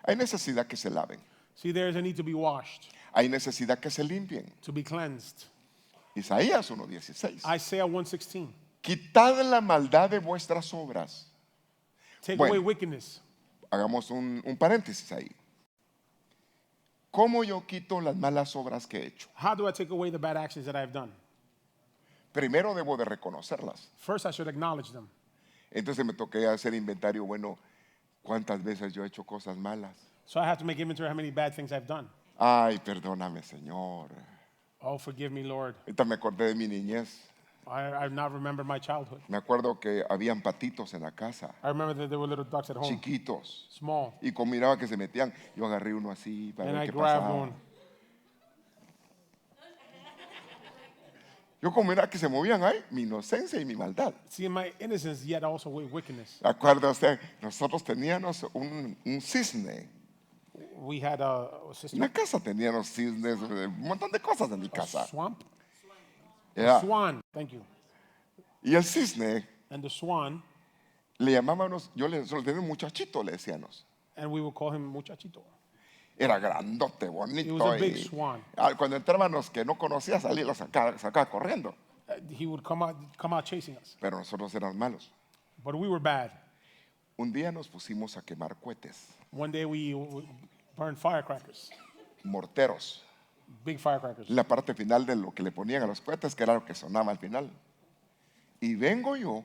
Hay necesidad que se laven. See, there is a need to be washed, Hay necesidad que se limpien. to be cleansed. Isaías 1:16. Isaiah 1:16. Quitad la maldad de vuestras obras. Take Bueno. away wickedness. Hagamos un paréntesis ahí. ¿Cómo yo quito las malas obras que he hecho? How do I take away the bad actions that I've done? Primero debo de reconocerlas. First, I should acknowledge them. Entonces me toqué hacer inventario, bueno, ¿cuántas veces yo he hecho cosas malas? So I have to make inventory of how many bad things I've done. Ay, perdóname, Señor. Oh, forgive me, Lord. Ahorita me acordé de mi niñez. I've not remembered my childhood. Me acuerdo que habían patitos en la casa, I remember that there were little ducks at home, chiquitos. small, Y como miraba que se metían, yo agarré uno así para and ver I qué grabbed pasaba. one. Yo como miraba que se movían ahí, mi inocencia y mi maldad. See, in my innocence, yet also with wickedness. Acuerda usted, nosotros teníamos un cisne. We had a En sister, la casa teníamos cisnes, un montón de cosas en mi casa. swamp, Ya. swan. Thank you. Y el cisne And the swan, le llamábamos, yo le tenía un muchachito, le decíamos. and we would call him muchachito. Era grandote, He bonito. was a big Y, swan. cuando entraban los que no conocía, salía, los sacaba corriendo. He would come out chasing us. Pero nosotros éramos malos. But we were bad. Un día nos pusimos a quemar cohetes, One day we burned firecrackers, morteros. big firecrackers. La parte final de lo que le ponían a los cohetes, que era lo que sonaba al final. Y vengo yo,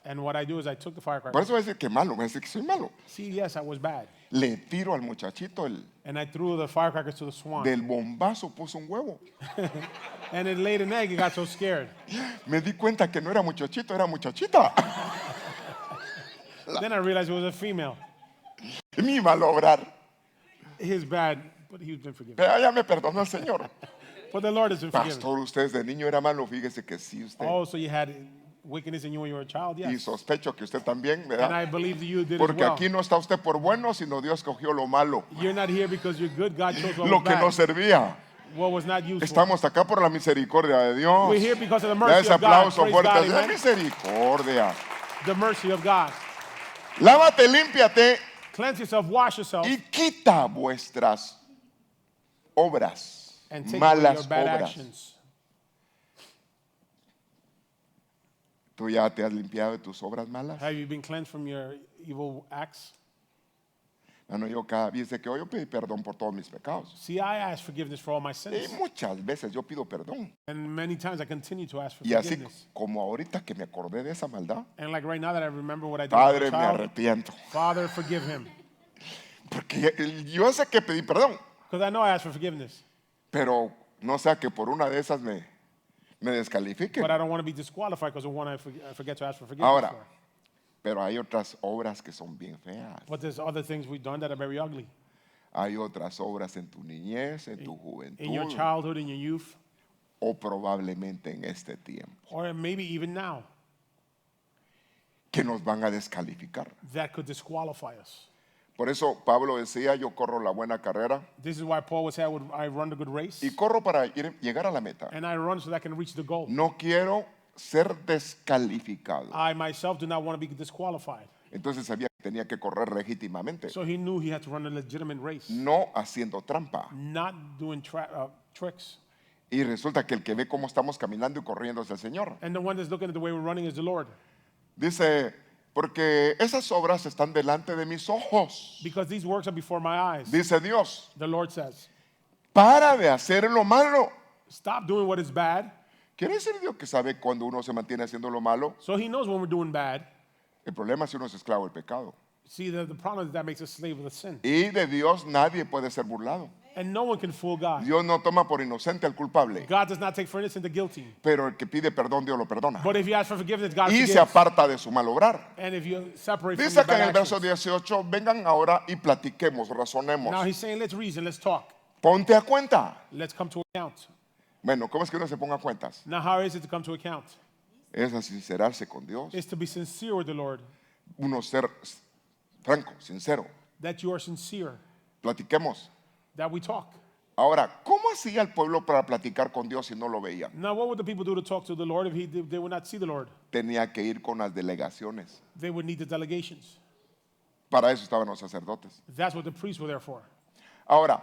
And what I do is I took the por firecrackers. eso voy a decir que malo, voy a decir que soy malo. See, yes, I was bad. Le tiro al muchachito, And I threw the firecrackers to the swan. del bombazo puso un huevo. And it laid an egg. He got so scared. Me di cuenta que no era muchachito, era muchachita. Then I realized it was a female. Mi mal obrar. He's bad, but he's been forgiven. Pero ya me perdonó el Señor. But the Lord has been forgiven. Pastor, usted de niño era malo, fíjese que sí, usted. Oh, so you had wickedness in you when you were a child, Y yes. sospecho que usted también, And ¿verdad? I believe that you did Porque as well. aquí no está usted por bueno, sino Dios cogió lo malo, You're not here because you're good. God chose what lo was que no bad, servía. what was not useful. Estamos acá por la misericordia de Dios. We're here because of the Da mercy ese of God. aplauso Praise fuerte, God, es amen. misericordia. The mercy of God. Lávate, límpiate Cleanse yourself, wash yourself, y quita vuestras obras, and take away malas your bad obras. actions. ¿Tú ya te has limpiado de tus obras malas? Have you been cleansed from your evil acts? Bueno, yo cada vez que hoy yo pedí perdón por todos mis pecados. See, I ask forgiveness for all my Y sins. muchas veces yo pido perdón. And many times I continue to ask for Y así forgiveness. como ahorita que me acordé de esa maldad, And like right now that I remember what I did Padre, as a me child, arrepiento. Father, forgive him. Porque yo sé que pedí perdón, Because I know I asked for forgiveness. pero no sea que por una de esas me descalifiquen. But I don't want to be disqualified because of one I forget to ask for forgiveness Ahora, for. pero hay otras obras que son bien feas. But there's other things we've done that are very ugly. Hay otras obras en tu niñez, en tu In your juventud childhood, in your youth, o probablemente en este tiempo or maybe even now, que nos van a descalificar. that could disqualify us. Por eso Pablo decía, yo corro la buena carrera This is why Paul would say, I run the good race, y corro para llegar a la meta. and I run so that I can reach the goal. No quiero ser descalificado. I myself do not want to be disqualified. Entonces sabía que tenía que correr legítimamente, So he knew he had to run a legitimate race, no haciendo trampa. not doing tricks. Y resulta que el que ve cómo estamos caminando y corriendo es el Señor. And the one that's looking at the way we're running is the Lord. Dice, porque esas obras están delante de mis ojos, Because these works are before my eyes. dice Dios. The Lord says, Para de hacer lo malo. stop doing what is bad. Quiere decir Dios que sabe cuando uno se mantiene haciendo lo malo. So he knows when we're doing bad. El problema es si uno es esclavo del pecado. See, the problem is that makes us slave of the sin. Y de Dios nadie puede ser burlado. And no one can fool God. Dios no toma por inocente al culpable, God does not take for innocent the guilty. pero el que pide perdón Dios lo perdona. But if you ask for forgiveness, God Y se forgives. aparta de su mal obrar. And if you separate from Dice your que en bad el verso actions. 18, vengan ahora y platiquemos, Now razonemos. he's saying, let's reason, let's talk. Ponte a cuenta. Let's come to account. Bueno, ¿cómo es que uno se ponga cuentas? Now how is it to come to account? Es a sincerarse con Dios. It's to be sincere with the Lord. Uno ser franco, sincero. That you are sincere. Platiquemos. That we talk. Ahora, ¿cómo hacía el pueblo para platicar con Dios si no lo veían? Now what would the people do to talk to the Lord if they would not see the Lord? Tenía que ir con las delegaciones. They would need the delegations. Para eso estaban los sacerdotes. That's what the priests were there for. Ahora,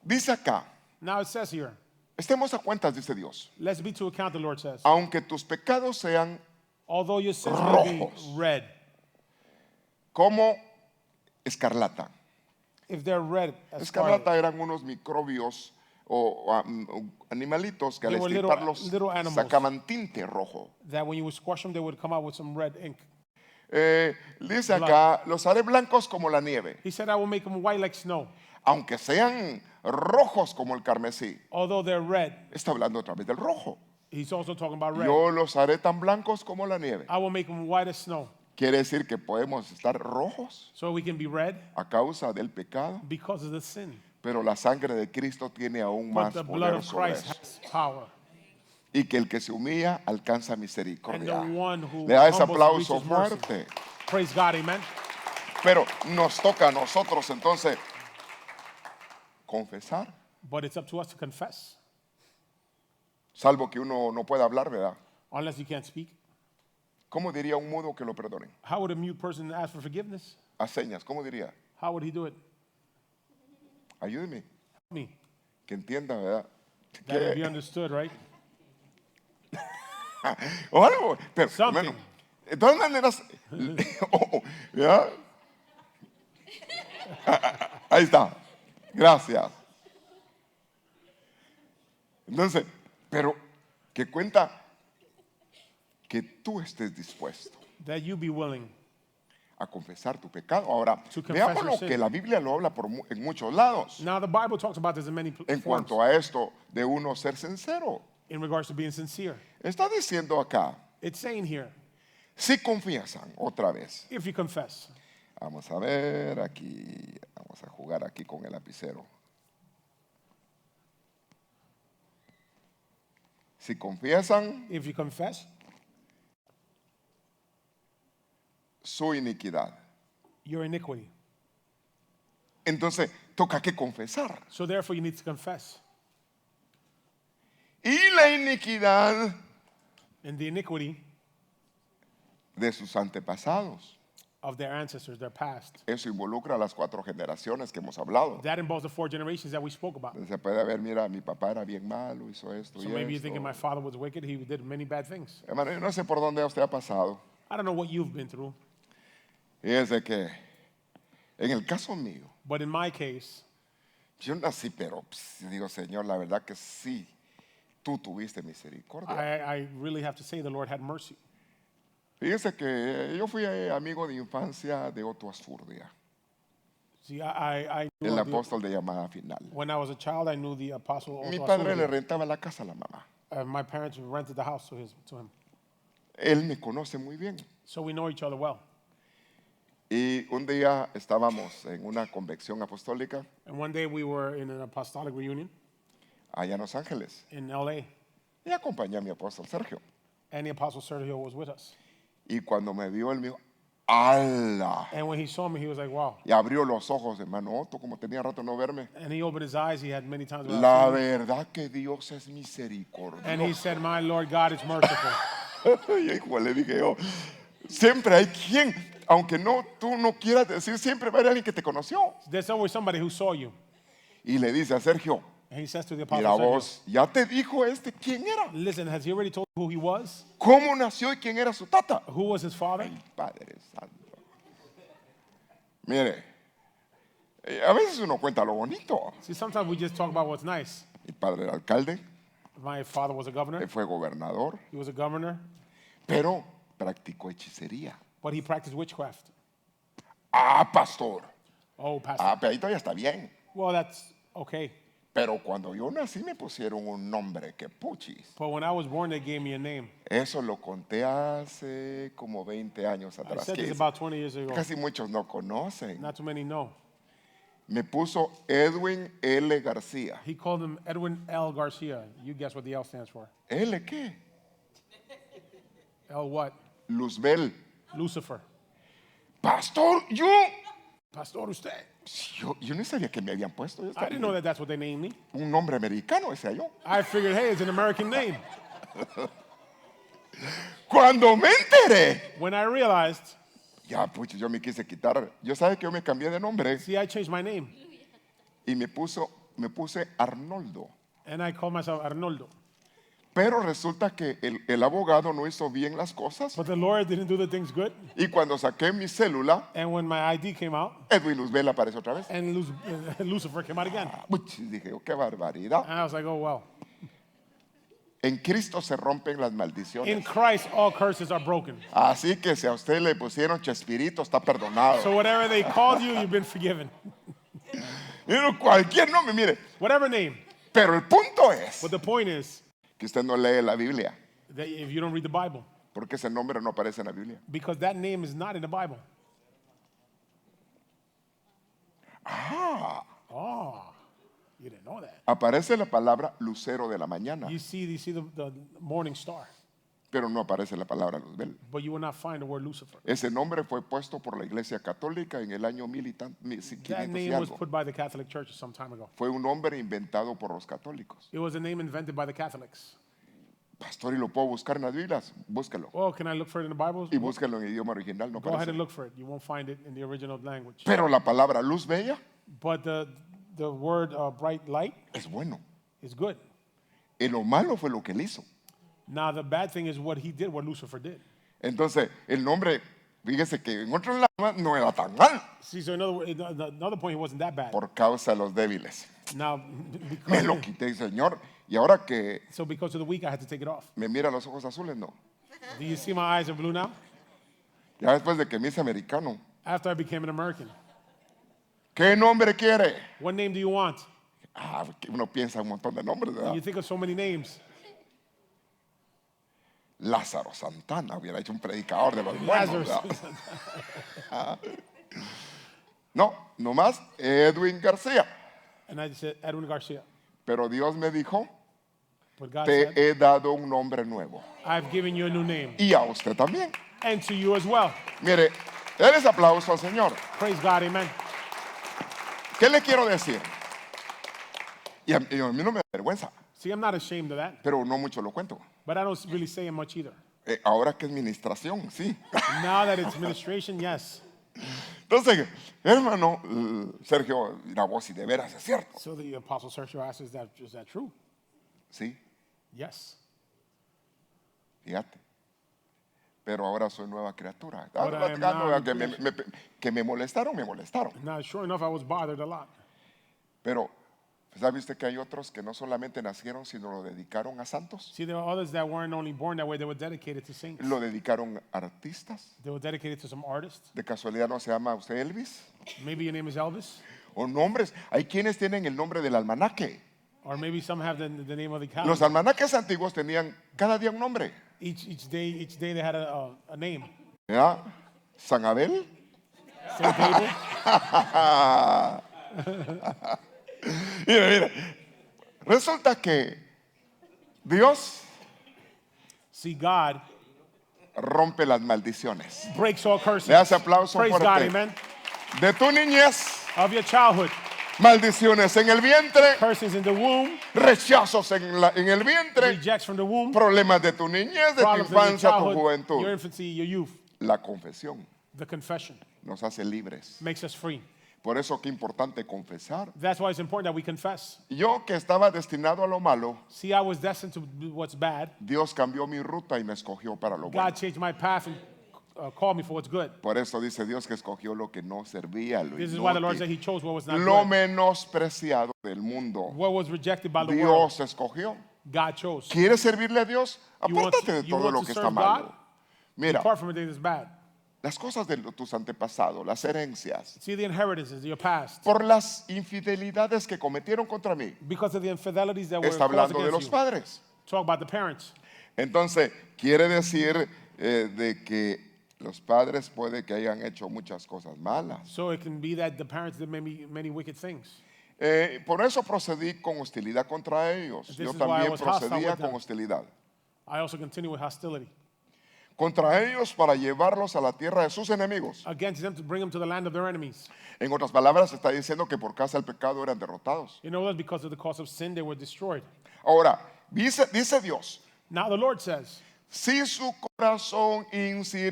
dice acá, Now it says here, estemos a cuentas, dice Dios. let's be to account, the Lord says. Aunque tus pecados sean Although your sins may be Rojos. red, como escarlata. if they're red as Escarlata scarlet, eran unos microbios o animalitos que al They were little- estriparlos little animals. sacaban tinte rojo. that when you would squash them, they would come out with some red ink. Dice acá, los haré blancos como la nieve, He said, I will make them white like snow. aunque sean rojos como el carmesí. Although they're red, Está hablando otra vez del rojo. he's also talking about red. Yo los haré tan blancos como la nieve. I will make them white as snow. Quiere decir que podemos estar rojos So we can be red a causa del pecado, because of the sin. pero la sangre de Cristo tiene aún But más the blood poder of sobre Christ eso. has power. Y que el que se humilla alcanza And misericordia. the one who Le da ese humbles aplauso reaches mercy. fuerte. Praise God, amen. Pero nos toca a nosotros entonces confesar, But it's up to us to confess, salvo que uno no pueda hablar, ¿verdad? unless you can't speak. ¿Cómo diría un mudo que lo perdonen? How would a mute person ask for forgiveness? A señas, ¿cómo diría? How would he do it? Ayúdeme, Me. que entienda, ¿verdad? That would be Que- understood, right? o algo, pero Something. bueno, de todas maneras, ¿ya? Ahí está, gracias. Entonces, pero que cuenta que tú estés dispuesto That you be willing. a confesar tu pecado. Ahora, To confess veamos your lo sin. que la Biblia lo habla en muchos lados Now, the Bible talks about this in many en forms cuanto a esto de uno ser sincero. in regards to being sincere. Está diciendo acá, It's saying here, si confiesan otra vez. if you confess. Vamos a ver aquí, vamos a jugar aquí con el lapicero. Si confiesan, If you confess, su iniquidad. your iniquity. Entonces, toca que confesar. So therefore you need to confess. Y la iniquidad And the iniquity de sus antepasados. of their ancestors, their past. Eso involucra a las 4 generaciones que hemos hablado. That involves the 4 generations that we spoke about. Se puede ver, mira, mi papá era bien malo, hizo esto So y maybe you're esto. thinking my father was wicked. He did many bad things. Hermano, yo no sé por dónde usted ha pasado. I don't know what you've been through. Y es de que, en el caso mío, But in my case, yo nací, pero digo, Señor, la verdad que sí, tú tuviste misericordia. I really have to say the Lord had mercy. Fíjese que yo fui amigo de infancia de Otto Azurdia, See, I knew el the, apóstol de llamada final. when I was a child, I knew the apostle. Mi Otto padre le Asuria. rentaba la casa a la mamá. My parents rented the house to him. Él me conoce muy bien. So we know each other well. Y un día estábamos en una convención apostólica And one day we were in an apostolic reunion allá en Los Ángeles. in LA, Y acompañé a mi apóstol Sergio. and the apostle Sergio was with us. Y cuando me vio, él me dijo, ¡ala! And when he saw me, he was like, wow. Y abrió los ojos, hermano Otto, como tenía rato no verme. And he opened his eyes. He had many times without La seeing me. verdad que Dios es And he misericordioso. said, my Lord God is merciful. Y hijo, le dije yo, siempre hay quien, aunque no tú no quieras decir, siempre va a haber alguien que te conoció. There's always somebody who saw you. Y le dice a Sergio, And he says to the mira apostle Sergio, vos, ya te dijo quién era, listen, has he already told you who he was? cómo nació y quién era su tata. Who was his father? Padre Santo. Mire, a veces uno cuenta lo bonito. See, sometimes we just talk about what's nice. Mi padre era alcalde, My father was a governor. fue gobernador, He was a governor, pero practicó hechicería. but he practiced witchcraft. Ah, pastor. Oh, pastor. Ah, pero ahí todavía está bien. Well, that's okay. Pero cuando yo nací me pusieron un nombre que puchis. But when I was born, they gave me a name. Eso lo conté hace como 20 años I atrás. said this 15. about 20 years ago. Casi muchos no conocen. Not too many know. Me puso Edwin L. García. He called him Edwin L. Garcia. You guess what the L stands for. ¿L qué? L what? Luzbel. Lucifer. Pastor, Pastor usted. yo no sabía que me habían puesto. Yo I estaba- didn't know that that's what they named me. un nombre americano, decía yo. I figured, hey, it's an American name. Cuando me enteré, When I realized, ya, pucha, yo me quise quitar. Yo sabe que yo me cambié de nombre see, I changed my name. y me puse Arnoldo. And I called myself Arnoldo. Pero resulta que el abogado no hizo bien las cosas. But the lawyer didn't do the things good. Y cuando saqué mi célula, And when my ID came out, Edwin Luzbel apareció otra vez. and Lucifer came out again. Puch, dije yo, qué barbaridad. And I was like, oh, well. En Cristo se rompen las In maldiciones. Christ, all curses are broken. Así que si a usted le pusieron Chespirito, está perdonado. So whatever they called you, you've been forgiven. Pero cualquier nombre, mire. Whatever name. Pero el punto es But the point is que usted no lee la Biblia, that if you don't read the Bible, porque ese nombre no aparece en la Biblia. because that name is not in the Bible. Oh, you didn't know that. Aparece la palabra lucero de la mañana, You see the morning star, pero no aparece la palabra Luzbel. but you will not find the word Lucifer. Ese nombre fue puesto por la Iglesia Católica en el año 1500 That y name was algo. put by the Catholic Church some time ago. Fue un nombre inventado por los católicos. It was a name invented by the Catholics. Pastor, ¿y lo puedo buscar en las Biblias? Búsquelo. Oh, can I look for it in the Bible? Y búsquelo en idioma original, no Go ahead aparece. and look for it. You won't find it in the original language. Pero la palabra luz bella But the word bright light es bueno. is good. Y lo malo fue lo que él hizo. Now, the bad thing is what he did, what Lucifer did. Entonces, el nombre, fíjese que en otros lados no era tan mal See, so another point, he wasn't that bad. por causa de los débiles. Now, Me lo quité, Señor. Y ahora que so because of the weak, I had to take it off. me mira los ojos azules, no. Do you see my eyes are blue now? Ya después de que me hice americano, After I became an American. ¿qué nombre quiere? What name do you want? Ah, que uno piensa un montón de nombres, ¿verdad? You think of so many names. Lázaro Santana hubiera hecho un predicador de los buenos, Lazarus. ¿verdad? No, nomás Edwin García. And I said, Edwin Garcia. Pero Dios me dijo, But God te said, he dado un nombre nuevo. I've given you a new name. Y a usted también. And to you as well. Mire, Denles aplauso al Señor. Praise God, amen. ¿Qué le quiero decir? Y a mí no me da vergüenza, See, I'm not ashamed of that, pero no mucho lo cuento. but I don't really say it much either. Ahora que es ministración, sí. Now that it's ministration, yes. Entonces, hermano Sergio, la voz y de veras es cierto. So the Apostle Sergio asks, is that true? Sí, Yes. fíjate. Pero ahora soy nueva criatura. Estaba Ahora platicando am que now que me molestaron. Now, sure enough, I was bothered a lot. Pero, ¿sabe usted que hay otros que no solamente nacieron, sino lo dedicaron a santos? See, there were others that weren't only born that way, they were dedicated to saints. Lo dedicaron a artistas. They were dedicated to some artists. ¿De casualidad no se llama usted Elvis? Maybe your name is Elvis, O nombres. Hay quienes tienen el nombre del almanaque. or maybe some have the name of the Los calendar. almanaques antiguos tenían cada día un nombre. Each day they had a name. ¿Verdad? San Abel. Saint Abel. Mira. Resulta que Dios See, God rompe las maldiciones. breaks all curses. Le hace aplauso Praise God, fuerte. amen. De tu niñez, Of your childhood, maldiciones en el vientre, curses in the womb, rechazos en el vientre, rejects from the womb, problemas de tu niñez, de tu problems in your infancia, tu childhood, your juventud. infancy, your youth. La confesión The confession nos hace libres. makes us free. Por eso qué importante confesar. That's why it's important that we confess. Yo que estaba destinado a lo malo, See, I was destined to do what's bad. Dios cambió mi ruta y me escogió para lo bueno. God changed my path and called me for what's good. Por eso dice Dios que escogió lo que no servía, lo This is why the Lord said inútil, He chose what was not lo good. menospreciado del mundo. What was rejected by the world, Dios escogió. God chose. ¿Quieres servirle a Dios? You want Apártate de to todo lo que está serve malo. God? Mira, Apart from everything that's bad. las cosas de tus antepasados, las herencias, See the inheritances, your past. por las infidelidades que cometieron contra mí, Because of the infidelities that were está caused hablando de against los you. padres. Talk about the parents. Entonces, quiere decir de que los padres puede que hayan hecho muchas cosas malas. So it can be that the parents did many wicked things. Por eso procedí con hostilidad contra ellos. This Yo is why I también was hostile procedía with them. con hostilidad. I also continue with hostility Contra ellos para llevarlos a la tierra de sus enemigos. against them to bring them to the land of their enemies. En otras palabras, está diciendo que por causa del pecado eran derrotados. You know that because of the cause of sin, they were destroyed. Ahora, dice Dios, Now the Lord says, si su corazón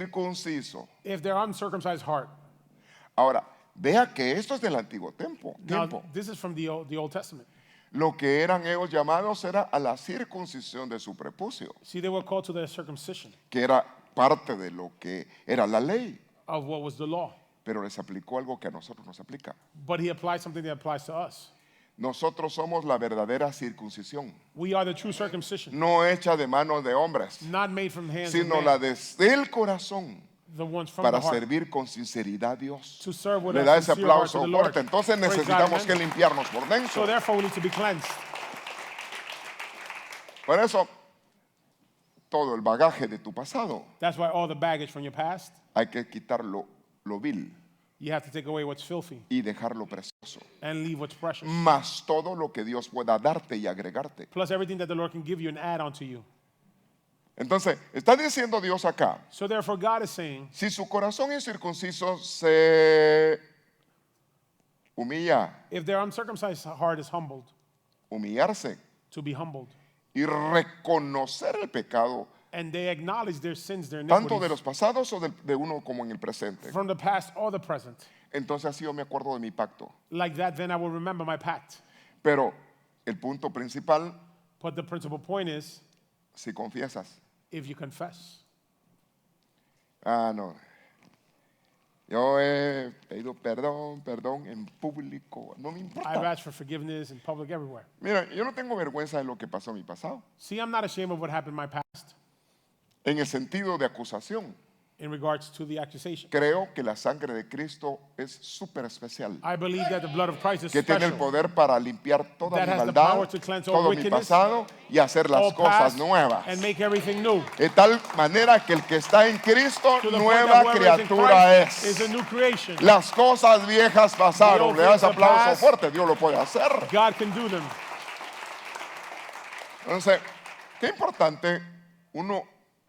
incircunciso. if their uncircumcised heart. Ahora, vea que esto es del antiguo tiempo. Now this is from the Old Testament. Lo que eran ellos llamados era a la circuncisión de su prepucio, See, they were called to the circumcision que era parte de lo que era la ley, of what was the law. pero les aplicó algo que a nosotros nos aplica. But He applied something that applies to us. Nosotros somos la verdadera circuncisión, We are the true circumcision, no hecha de manos de hombres, not made from hands of sino man, la desde el corazón the ones from para the heart, servir con sinceridad a Dios. to serve with Le a da ese sincere heart to aplauso the Lord. fuerte. Entonces Praise God, necesitamos amen. que limpiarnos por So dentro. therefore we need to be cleansed. Por eso, todo el bagaje de tu pasado That's why all the baggage from your past, hay que quitarlo lo vil you have to take away what's filthy y dejarlo precioso. and leave what's precious. Más todo lo que Dios pueda darte y agregarte. Plus everything that the Lord can give you and add on to you. Entonces, está diciendo Dios acá, So therefore God is saying, si su corazón incircunciso se humilla, if their uncircumcised heart is humbled, humillarse to be humbled, y reconocer el pecado, and they acknowledge their sins, their tanto de iniquities, los pasados o de uno como en el presente. from the past or the present, Entonces así yo me acuerdo de mi pacto. like that, then I will remember my pact. Pero el punto principal, But the principal point is, si confiesas, if you confess. no. Yo he pedido perdón en público, no me I've importa. asked for forgiveness in public everywhere. Mira, yo no tengo vergüenza de lo que pasó en mi pasado, See, I'm not ashamed of what happened in my past en el sentido de acusación. in regards to the accusation. Creo que la sangre de Cristo es súper especial, I believe that the blood of Christ is que tiene el special, poder para limpiar toda that mi has the maldad, power to cleanse all todo mi wickedness, pasado y hacer las all cosas past, nuevas. and make everything new. De tal manera que el que está en Cristo, To the point nueva that whoever is in criatura Christ is a es. new creation. Las cosas viejas pasaron. The Le das old things aplauso are past. fuerte, Dios lo puede hacer. God can do them. Entonces, qué importante uno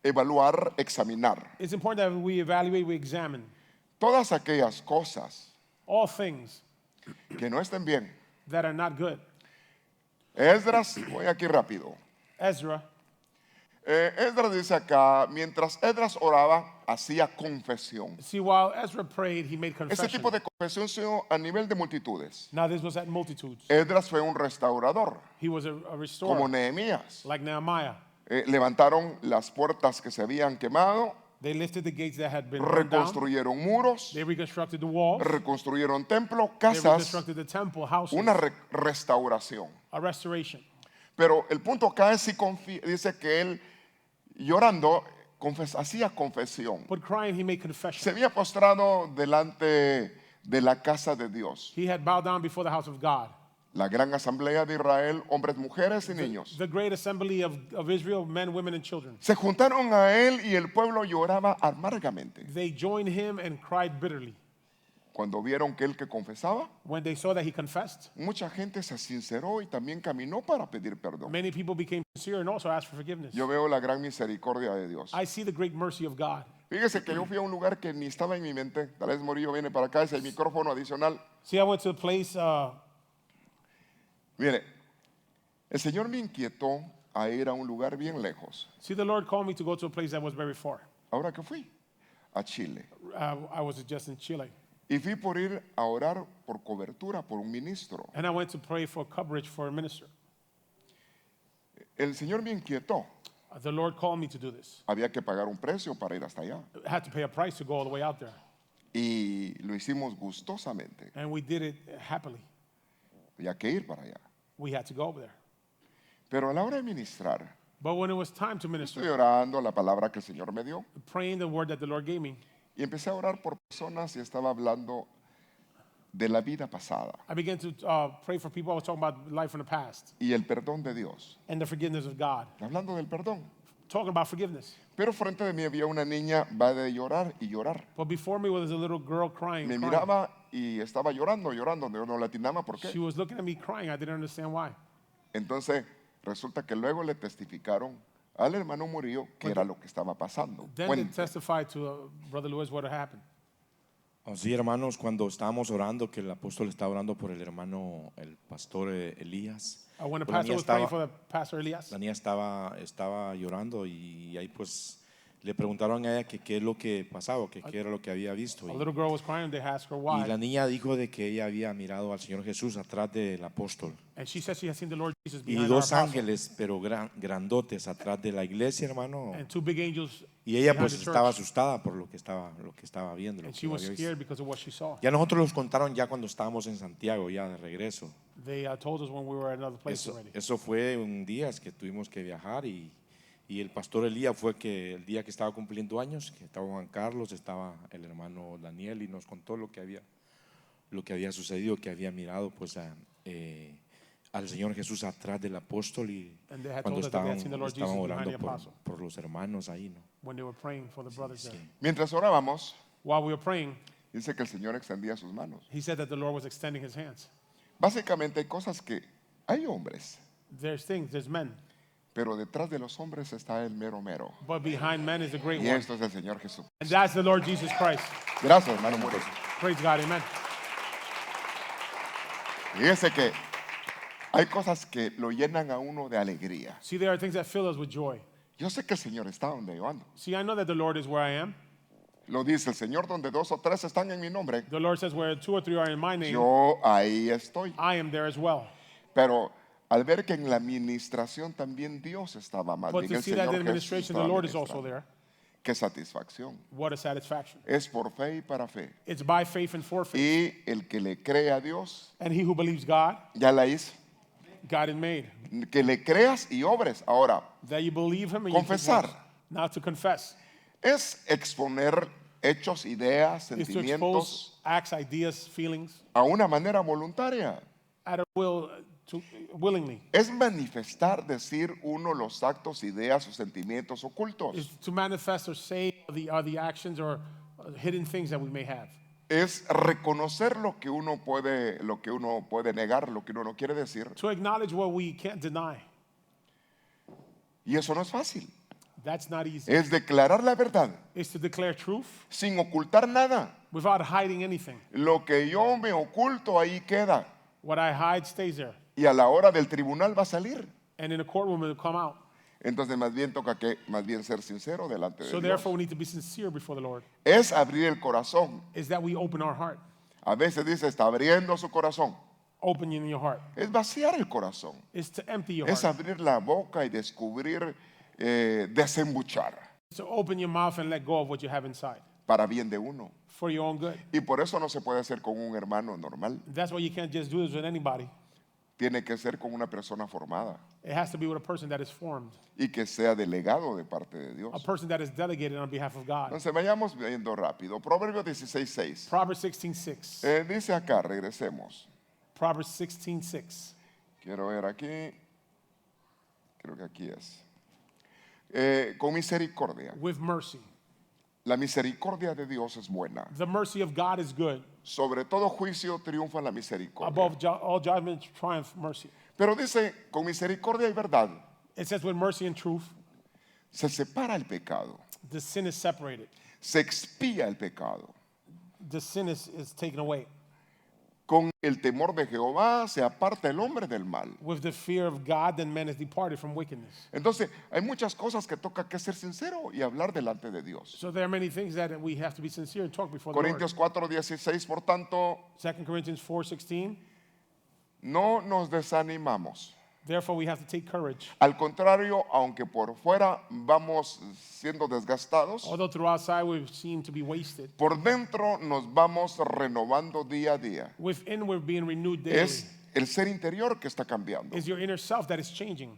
evaluar, examinar. It's important that we evaluate, we examine. todas aquellas cosas all things que no estén bien. that are not good. Esdras, voy aquí rápido. Ezra, Esdras dice acá, mientras Esdras oraba, hacía confesión. see, while Ezra prayed, he made Ese confession. tipo de confesión se dio a nivel de multitudes. Now this was at multitudes. Esdras fue un restaurador, He was a como restorer, Nehemías. like Nehemiah. Levantaron las puertas que se habían quemado, They lifted the gates that had been burned down. reconstruyeron muros, They reconstructed the walls. reconstruyeron templos, They casas, reconstructed the temple, houses, una restauración. a restoration. Pero el punto acá es si dice que él llorando hacía confesión. But crying, he made Se confession. había postrado delante de la casa de Dios. He had bowed down before the house of God. La gran asamblea de Israel, hombres, mujeres y niños. The great assembly of Israel, men, women, and children. Se juntaron a él y el pueblo lloraba amargamente. They joined him and cried bitterly. Cuando vieron que él que confesaba, When they saw that he confessed, mucha gente se sinceró y también caminó para pedir perdón. many people became sincere and also asked for forgiveness. Yo veo la gran misericordia de Dios. I see the great mercy of God. Fíjese que yo fui a un lugar que ni estaba en mi mente. Tal vez Morillo viene para acá, ese micrófono adicional. See, I went to a place, Mire, el Señor me inquietó a ir a un lugar bien lejos. the Lord called me to go to a place that was very far. Ahora que fui a Chile. I was just in Chile. Y fui por ir a orar por cobertura por un ministro. And I went to pray for coverage for a minister. El Señor me inquietó. The Lord called me to do this. Había que pagar un precio para ir hasta allá. I had to pay a price to go all the way out there. Y lo hicimos gustosamente. And we did it happily. Había que ir para allá. We had to go over there. Pero a la hora de ministrar, But when it was time to estoy minister, orando la palabra que el Señor me dio. praying the word that the Lord gave me, Y empecé a orar por personas y estaba hablando de la vida pasada I began to pray for people. I was talking about life in the past y el perdón de Dios. and the forgiveness of God. Hablando del perdón. Talking about forgiveness. Pero frente de mí había una niña, va de llorar y llorar. But before me was a little girl crying. Me crying. miraba y estaba llorando. Yo no le atinaba por She qué. was looking at me crying. I didn't understand why. Entonces resulta que luego le testificaron al hermano Murillo que era lo que estaba pasando. Then they Cuente. testified to Brother Lewis what had happened. Sí, hermanos, cuando estábamos orando, que el apóstol estaba orando por el hermano, el pastor Elías. When the pues la pastor niña was praying estaba- for the pastor Elias, La niña estaba llorando y ahí pues le preguntaron a ella que qué es lo que pasaba, que qué era lo que había visto. a little girl was crying. They asked her Y la why. niña dijo de que ella había mirado al Señor Jesús atrás del apóstol. And she said she had seen the Lord Jesus Y behind our dos apostle. ángeles, pero grandotes atrás de la iglesia, hermano. And two big angels. Y ella behind pues the church. estaba asustada por lo que estaba viendo. Lo And que she was había visto. scared because of what she saw. Ya nosotros los contaron ya cuando estábamos en Santiago, ya de regreso. They told us when we were at another place already. Eso fue un día que tuvimos que viajar y el pastor Elías fue que el día que estaba cumpliendo años, que estaba Juan Carlos, estaba el hermano Daniel y nos contó lo que había sucedido, que había mirado pues al Señor Jesús atrás del apóstol y And they had cuando told us that they estaban, had seen the Lord estaban Jesus behind orando the apostle. por los hermanos ahí, ¿no? When they were praying for the brothers there. Mientras orábamos, While we were praying, dice que el Señor extendía sus manos. he said that the Lord was extending his hands. Básicamente hay cosas que hay hombres, There's things, there's men, pero detrás de los hombres está el mero mero. but behind men is the great Y one. esto es el Señor Jesús. And that's the Lord Jesus Christ. Gracias, hermano Murillo. Praise God, amen. Fíjese que hay cosas que lo llenan a uno de alegría. See, there are things that fill us with joy. Yo sé que el Señor está donde yo ando. See, I know that the Lord is where I am. Lo dice el Señor, donde 2 o 3 están en mi nombre, The Lord says, where 2 or 3 are in my name, yo ahí estoy. I am there as well. Pero al ver que en la administración también Dios estaba más But bien to el see that Señor the Jesús administration, the estaba Lord is also ministrando. there. Qué satisfacción. What a satisfaction. Es por fe y para fe. It's by faith and for faith. Y el que le cree a Dios, And he who believes God, ya la hizo. God is made. Que le creas y obres. Ahora, That you believe him and you confesar confess. Now to confess es exponer hechos, ideas, is to sentimientos expose acts, ideas, feelings a una manera voluntaria. at a will, willingly. Es manifestar, decir uno los actos, ideas o sentimientos ocultos. Is to manifest or say the actions or hidden things that we may have. Es reconocer lo que uno puede negar, lo que uno no quiere decir. To acknowledge what we can't deny. Y eso no es fácil. That's not easy. Es declarar la verdad It's to declare truth sin ocultar nada. without hiding anything. Lo que yo me oculto ahí queda. What I hide stays there. Y a la hora del tribunal va a salir. And in the courtroom, it'll come out. Entonces más bien toca que más bien ser sincero delante de So Dios. therefore, we need to be sincere before the Lord. Es abrir el corazón. Is that we open our heart. A veces dice, está abriendo su corazón. Open in your heart. Es vaciar el corazón. It's to empty your Es heart. abrir la boca y descubrir, desembuchar It's to open your mouth and let go of what you have inside para bien de uno. for your own good. Y por eso no se puede hacer con un hermano normal. That's why you can't just do this with anybody. Tiene que ser con una persona formada It has to be with a person that is formed, y que sea delegado de parte de a Dios. person that is delegated on behalf of God. Entonces vayamos viendo rápido. Proverbios 16:6. Proverbs 16:6. Dice acá, regresemos. Proverbs 16:6. Quiero ver aquí. Creo que aquí es. Con misericordia. With mercy. La misericordia de Dios es buena. The mercy of God is good. Sobre todo juicio triunfa la misericordia. Above all judgment, triumph mercy. Pero dice, con misericordia y verdad It says with mercy and truth, se separa el pecado. the sin is separated. Se expía el pecado. The sin is taken away. Con el temor de Jehová se aparta el hombre del mal. With the fear of God, then man is departed from wickedness. Entonces, hay muchas cosas que toca que ser sincero y hablar delante de Dios. So there are many things that we have to be sincere and talk before the Corintios Lord. 4:16, por tanto, 2 Corinthians 4:16. no nos desanimamos. Therefore, we have to take courage. Al contrario, aunque por fuera vamos siendo desgastados, Although through outside we seem to be wasted, por dentro nos vamos renovando día a día. within we're being renewed daily. Es el ser interior que está cambiando. Is your inner self that is changing.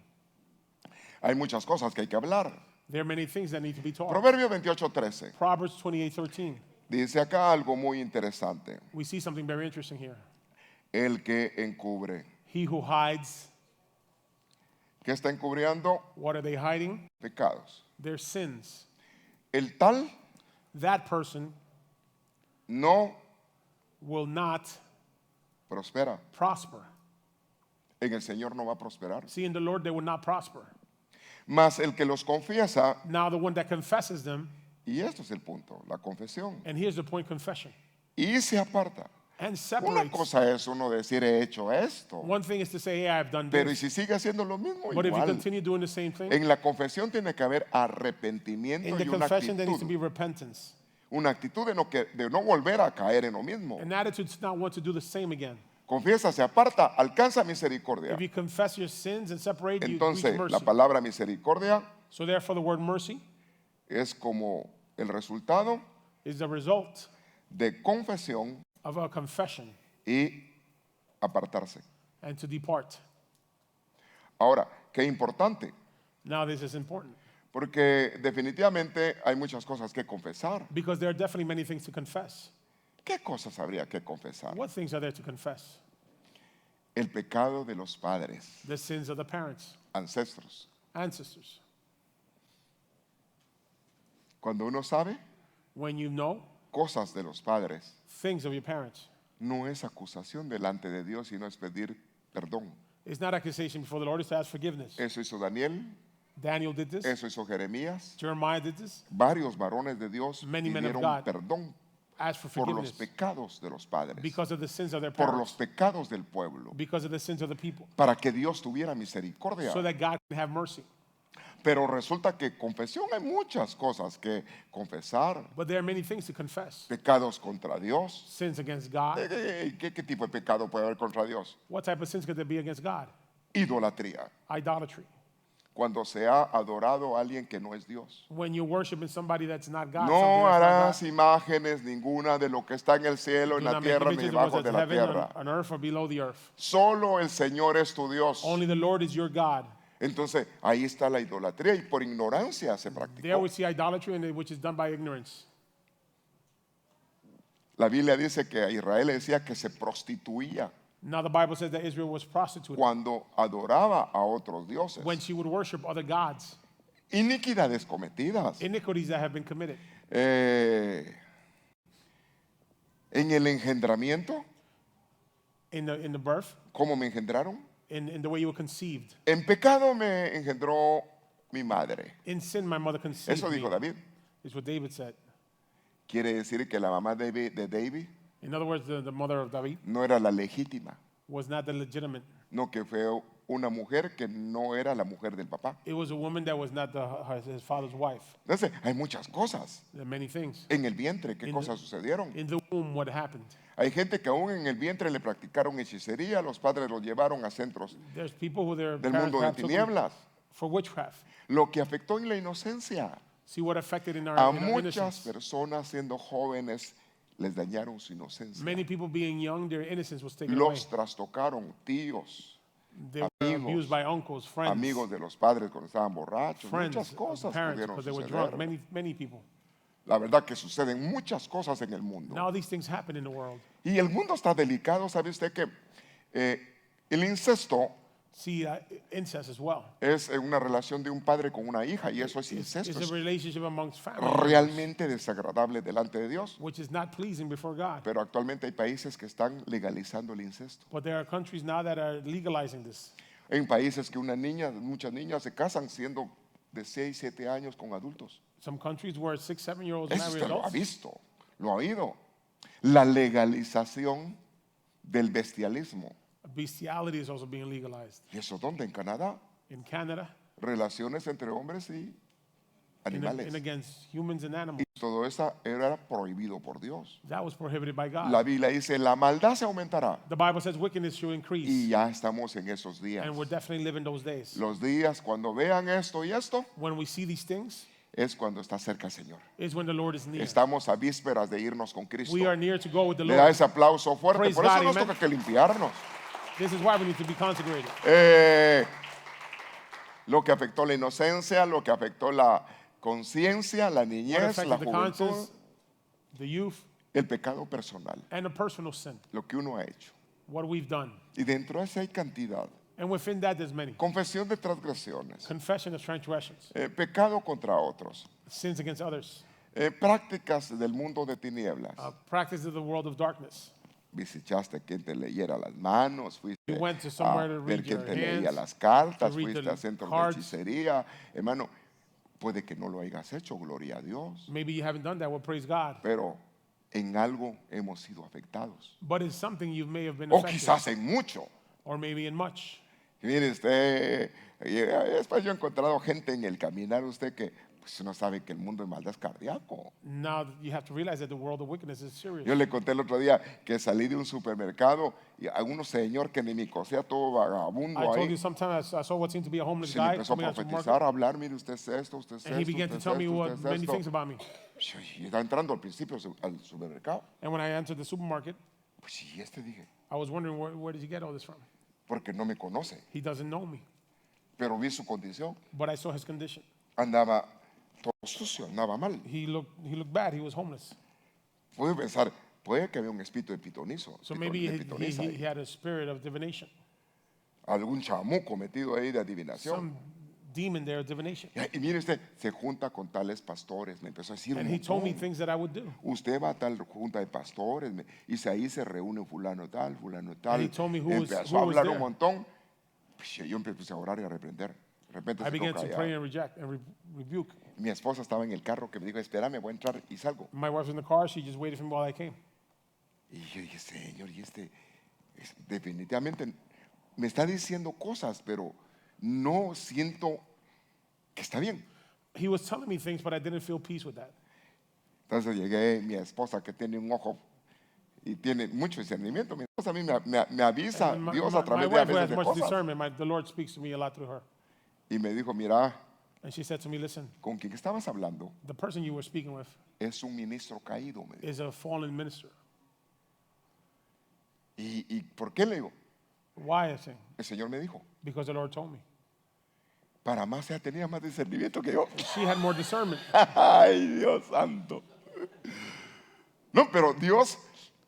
Hay muchas cosas que hay que hablar. There are many things that need to be taught. Proverbio 28:13 Proverbs 28:13. dice acá algo muy interesante. We see something very interesting here. El que encubre. He who hides, ¿Qué está encubriendo? what are they hiding? Pecados. Their sins. El tal That person no will not prospera. prosper. En el Señor no va a prosperar. See, in the Lord they will not prosper. Mas el que los confiesa, Now the one that confesses them, y esto es el punto, la confesión, and here's the point, confession, y se aparta. and Una separates. cosa es uno decir he hecho esto, One thing is to say, hey, I've done pero y this. si sigue haciendo lo mismo, But if you igual. continue doing the same thing, En la confesión tiene que haber arrepentimiento in the y una confession there needs to be actitud. repentance. Una actitud de no volver a caer en lo mismo. An attitude to not want to do the same again. Confiesa, se aparta, alcanza misericordia. If you confess your sins and separate, you reach Entonces, mercy. la palabra misericordia So therefore the word mercy es como el resultado is the result de confesión of a confession y apartarse. and to depart. Ahora, qué importante, Now this is important porque definitivamente hay muchas cosas que confesar. because there are definitely many things to confess. ¿Qué cosas habría que confesar? What things are there to confess? El pecado de los padres, The sins of the parents, ancestros. ancestors. Cuando uno sabe When you know cosas de los padres, things of your parents, no es acusación delante de Dios, sino es pedir perdón. it's not accusation before the Lord, it's to ask forgiveness. Eso hizo Daniel, Daniel did this. eso hizo Jeremías. Jeremiah did this. Varios varones de Dios Many men of pidieron God perdón Ask for por los forgiveness pecados de los padres, because of the sins of their por los parents, pecados del pueblo, because of the sins of the people, para que Dios tuviera misericordia. so that God can have mercy. Pero resulta que confesión hay muchas cosas que confesar. But there are many things to confess. Pecados contra Dios. Sins against God. ¿Qué tipo de pecado puede haber contra Dios? What type of sins could there be against God? Idolatría. Idolatry. Cuando se ha adorado a alguien que no es Dios. When you're worshiping somebody that's not God, No something that's harás not imágenes ninguna de lo que está en el cielo, God. en Do la not make tierra, ni images of what's debajo at de la heaven, tierra. on earth, or below the earth. Solo el Señor es tu Dios. Only the Lord is your God. Entonces, ahí está la idolatría y por ignorancia se There practicó. we see idolatry, which is done by ignorance. La Biblia dice que a Israel le decía que se prostituía Now the Bible says that Israel was prostituted cuando adoraba a otros dioses. when she would worship other gods. Iniquidades cometidas. Iniquities that have been committed. En el engendramiento, In the birth, ¿cómo me engendraron? in the way you were conceived. En pecado me engendró mi madre. In sin, my mother conceived Eso me. dijo David. Is what David said. Quiere decir que la mamá de David In other words, the mother of David no era la legítima, was not the legitimate. no, que fue una mujer que no era la mujer del papá. It was a woman that was not his father's wife. Entonces, hay muchas cosas There are many things. en el vientre. ¿Qué In cosas sucedieron? In the womb, what happened? Hay gente que aún en el vientre le practicaron hechicería, los padres los llevaron a centros There's people who their del parents mundo de perhaps took them tinieblas, for witchcraft. lo que afectó en la inocencia. See what affected in A our muchas innocence. personas siendo jóvenes les dañaron su inocencia. Many people being young, their innocence was taken away. Los trastocaron tíos, They were amigos, abused by uncles, friends, amigos de los padres cuando estaban borrachos. friends, Muchas cosas parents, pudieron because they were drunk. suceder. Many people. La verdad que suceden muchas cosas en el mundo. Now these things happen in the world. Y el mundo está delicado. ¿Sabe usted que el incesto See, incest as well. es una relación de un padre con una hija? Y eso es It's incesto. a Es relationship amongst families, realmente desagradable delante de Dios. which is not pleasing before God. Pero actualmente hay países que están legalizando el incesto. But there are countries now that are legalizing this. En países que muchas niñas se casan siendo de 6, 7 años con adultos. Some countries where 6, 7-year-olds Eso marry usted lo ha adults. visto, lo ha oído. La legalización del bestialismo. Bestiality is also being legalized. ¿Y eso dónde? En Canadá. In Canada, Relaciones entre hombres y animales. and against humans and animals. Y todo eso era prohibido por Dios. That was prohibited by God. La Biblia dice, la maldad se aumentará. The Bible says wickedness should increase. Y ya estamos en esos días. And we're definitely living those days. Los días cuando vean esto y esto, When we see these things, es cuando está cerca el Señor. is when the Lord is near. Estamos a vísperas de irnos con Cristo. We are near to go with the Le da Lord. ese aplauso fuerte. Praise Por eso God, nos amen. toca que limpiarnos. This is why we need to be consecrated. Lo que afectó la inocencia, lo que afectó la conciencia, la What niñez, la affected the juventud, conscience, the youth, el pecado personal, and the personal sin. lo que uno ha hecho. What we've done. Y dentro de eso hay cantidad. And within that, there's many. Confesión de transgresiones, Confession of transgressions, pecado contra otros, sins against others, prácticas del mundo de tinieblas. practice of the world of darkness. Visitaste quien te leyera las manos, fuiste You went to a somewhere to ver read quien your te leía hands, las cartas, to read fuiste the a centros cards. de hechicería. Hermano, puede que no lo hayas hecho, gloria a Dios, Maybe you haven't done that. Well, praise God. pero en algo hemos sido afectados. But it's something you may have been O affected, quizás en mucho. or maybe in much. Y mire usted, después yo he encontrado gente en el caminar usted que pues no sabe que el mundo de maldad es cardíaco. Now you have to realize that the world of wickedness is serious. Yo le conté el otro día que salí de un supermercado y a un señor que ni me conocía, todo vagabundo I told ahí, you sometimes I saw what seemed to be a homeless se le guy empezó a coming out to the market, profetizar, a hablar, mire usted es esto, usted es and he esto, began to usted tell es me esto, what usted many es things esto. about me. Y estaba entrando al principio al supermercado. And when I entered the supermarket, Pues sí, dije, I was wondering where did he get all this from? porque no me conoce, He doesn't know me, pero vi su condición. but I saw his condition. Andaba todo sucio, andaba mal. He looked bad. He was homeless. Puede pensar, puede que había un espíritu de pitonizo, So maybe de he pitoniza ahí. had a spirit of divination, Algún chamuco metido ahí de adivinación. some demon there of divination. Y mire usted, se junta con tales pastores, me empezó a decir un And he told me montón. things that I would do. Usted va a tal junta de pastores, y ahí se reúne fulano tal, fulano tal. And he told me who was Empezó a hablar there. un montón. Pues yo empecé a orar y a reprender. De repente I se began quedó to callado. pray and reject and rebuke. Mi esposa estaba en el carro que me dijo, espérame, voy a entrar y salgo. My wife was in the car. She just waited for me while I came. Y yo dije, Señor, definitivamente me está diciendo cosas, pero no siento que está bien. He was telling me things, but I didn't feel peace with that. Entonces llegué, mi esposa que tiene un ojo y tiene mucho discernimiento. Mi esposa a mí me avisa And Dios a my través de a wife who veces has de much cosas. discernment, the Lord speaks to me a lot through her. Y me dijo, mira, And she said to me, listen, con quien estabas hablando the person you were speaking with es un ministro caído. Me dijo. is a fallen minister. ¿Y por qué le digo? Why? I say, El Señor me dijo, because the Lord told me. para más ella tenía más discernimiento que yo. She had more discernment. Ay, Dios santo. No, pero Dios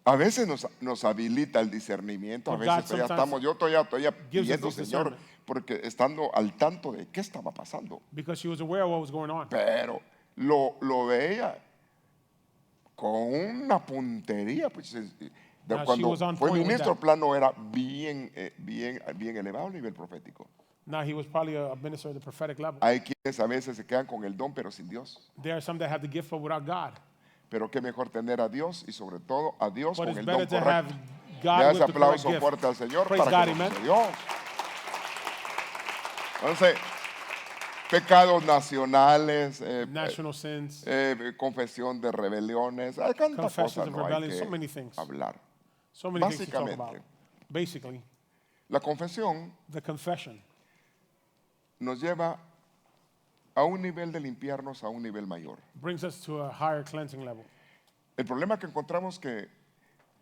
a veces nos habilita el discernimiento, a But veces God todavía sometimes estamos, yo todavía gives us pidiendo, this Señor, discernment. porque estando al tanto de qué estaba pasando. Because she was aware of what was going on. Pero lo veía con una puntería, pues, Now, she cuando was on fue point with ministro, that. plano era bien elevado a nivel profético. Now he was probably a minister at the prophetic level. Hay quienes a veces se quedan con el don pero sin Dios. There are some that have the gift but without God. Pero qué mejor tener a Dios y sobre todo a Dios But con it's el better don to have correcto. Le God das with the correct aplauso gift. fuerte al Señor Praise para God, que nos amen. use Dios. Entonces, pecados nacionales, National sins, confesión de rebeliones, hay tanta confessions cosa of no hay rebellion, que so many things. hablar. So many things to talk about. Básicamente, Basically, la confesión the confession nos lleva a un nivel de limpiarnos a un nivel mayor. brings us to a higher cleansing level. El problema que encontramos que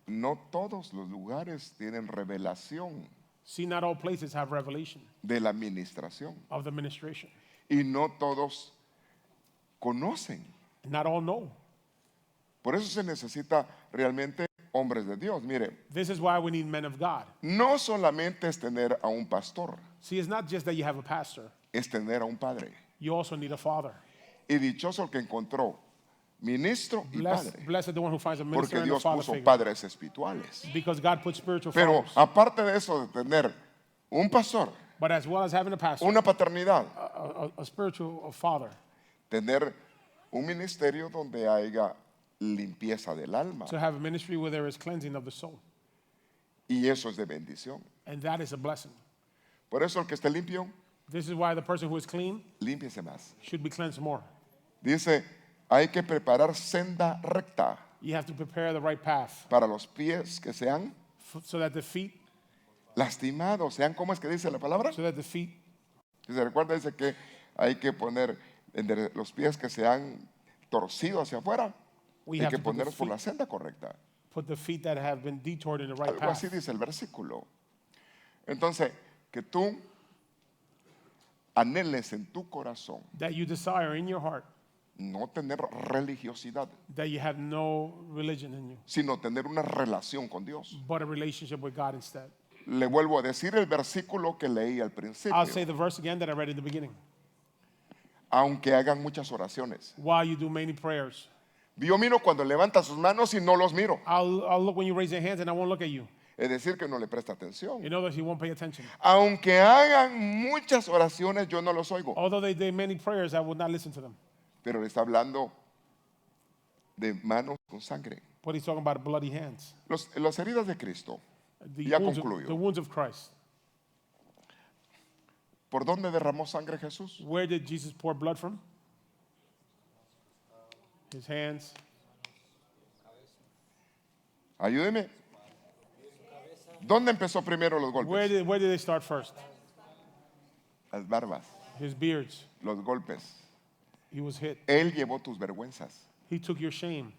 no todos los lugares tienen revelación See, not all places have revelation de la administración of the ministration. y no todos conocen. Not all know. Por eso se necesita realmente hombres de Dios. Mire, This is why we need men of God. no solamente es tener a un pastor, See, it's not just that you have a pastor. es tener a un padre. You also need a father. Y dichoso el que encontró ministro y padre, Blessed the one who finds a minister porque and a Dios father puso figure. padres espirituales. Because God put spiritual Pero fathers. aparte de eso, de tener un pastor, But as well as having a pastor, una paternidad, a spiritual father, tener un ministerio donde haya limpieza del alma. to have a ministry where there is cleansing of the soul. Y eso es de bendición. And that is a blessing. Por eso el que esté limpio, This is why the person who is clean límpiese más. should be cleansed more. Dice, hay que preparar senda recta You have to prepare the right path para los pies que sean so that the feet, lastimados. Sean, ¿cómo es que dice la palabra? so that the feet, Si se recuerda, dice que hay que poner los pies que se han torcido hacia afuera. we Hay have que to put the, ponerlos por la feet, senda correcta. put the feet that have been detoured in the right Algo path. así dice el versículo. Entonces, que tú anheles en tu corazón That you desire in your heart, no tener religiosidad, that you have no religion in you, sino tener una relación con Dios. but a relationship with God instead. Le vuelvo a decir el versículo que leí al principio. I'll say the verse again that I read in the beginning. Aunque hagan muchas oraciones. While you do many prayers, Yo miro cuando levanta sus manos y no los miro. I'll look when you raise your hands and I won't look at you. Es decir, que no le presta atención. In other words, you won't pay attention. Aunque hagan muchas oraciones, yo no los oigo. Although they did many prayers, I would not listen to them. Pero le está hablando de manos con sangre. But he's talking about bloody hands. Las heridas de Cristo. The Ya wounds, concluyo. the wounds of Christ. ¿Por dónde derramó sangre Jesús? Where did Jesus pour blood from? His hands. Ayúdeme. ¿Dónde empezó primero los Where golpes? did they start first? Las barbas, His beards. los golpes. He was hit. Él llevó tus vergüenzas. He took your shame,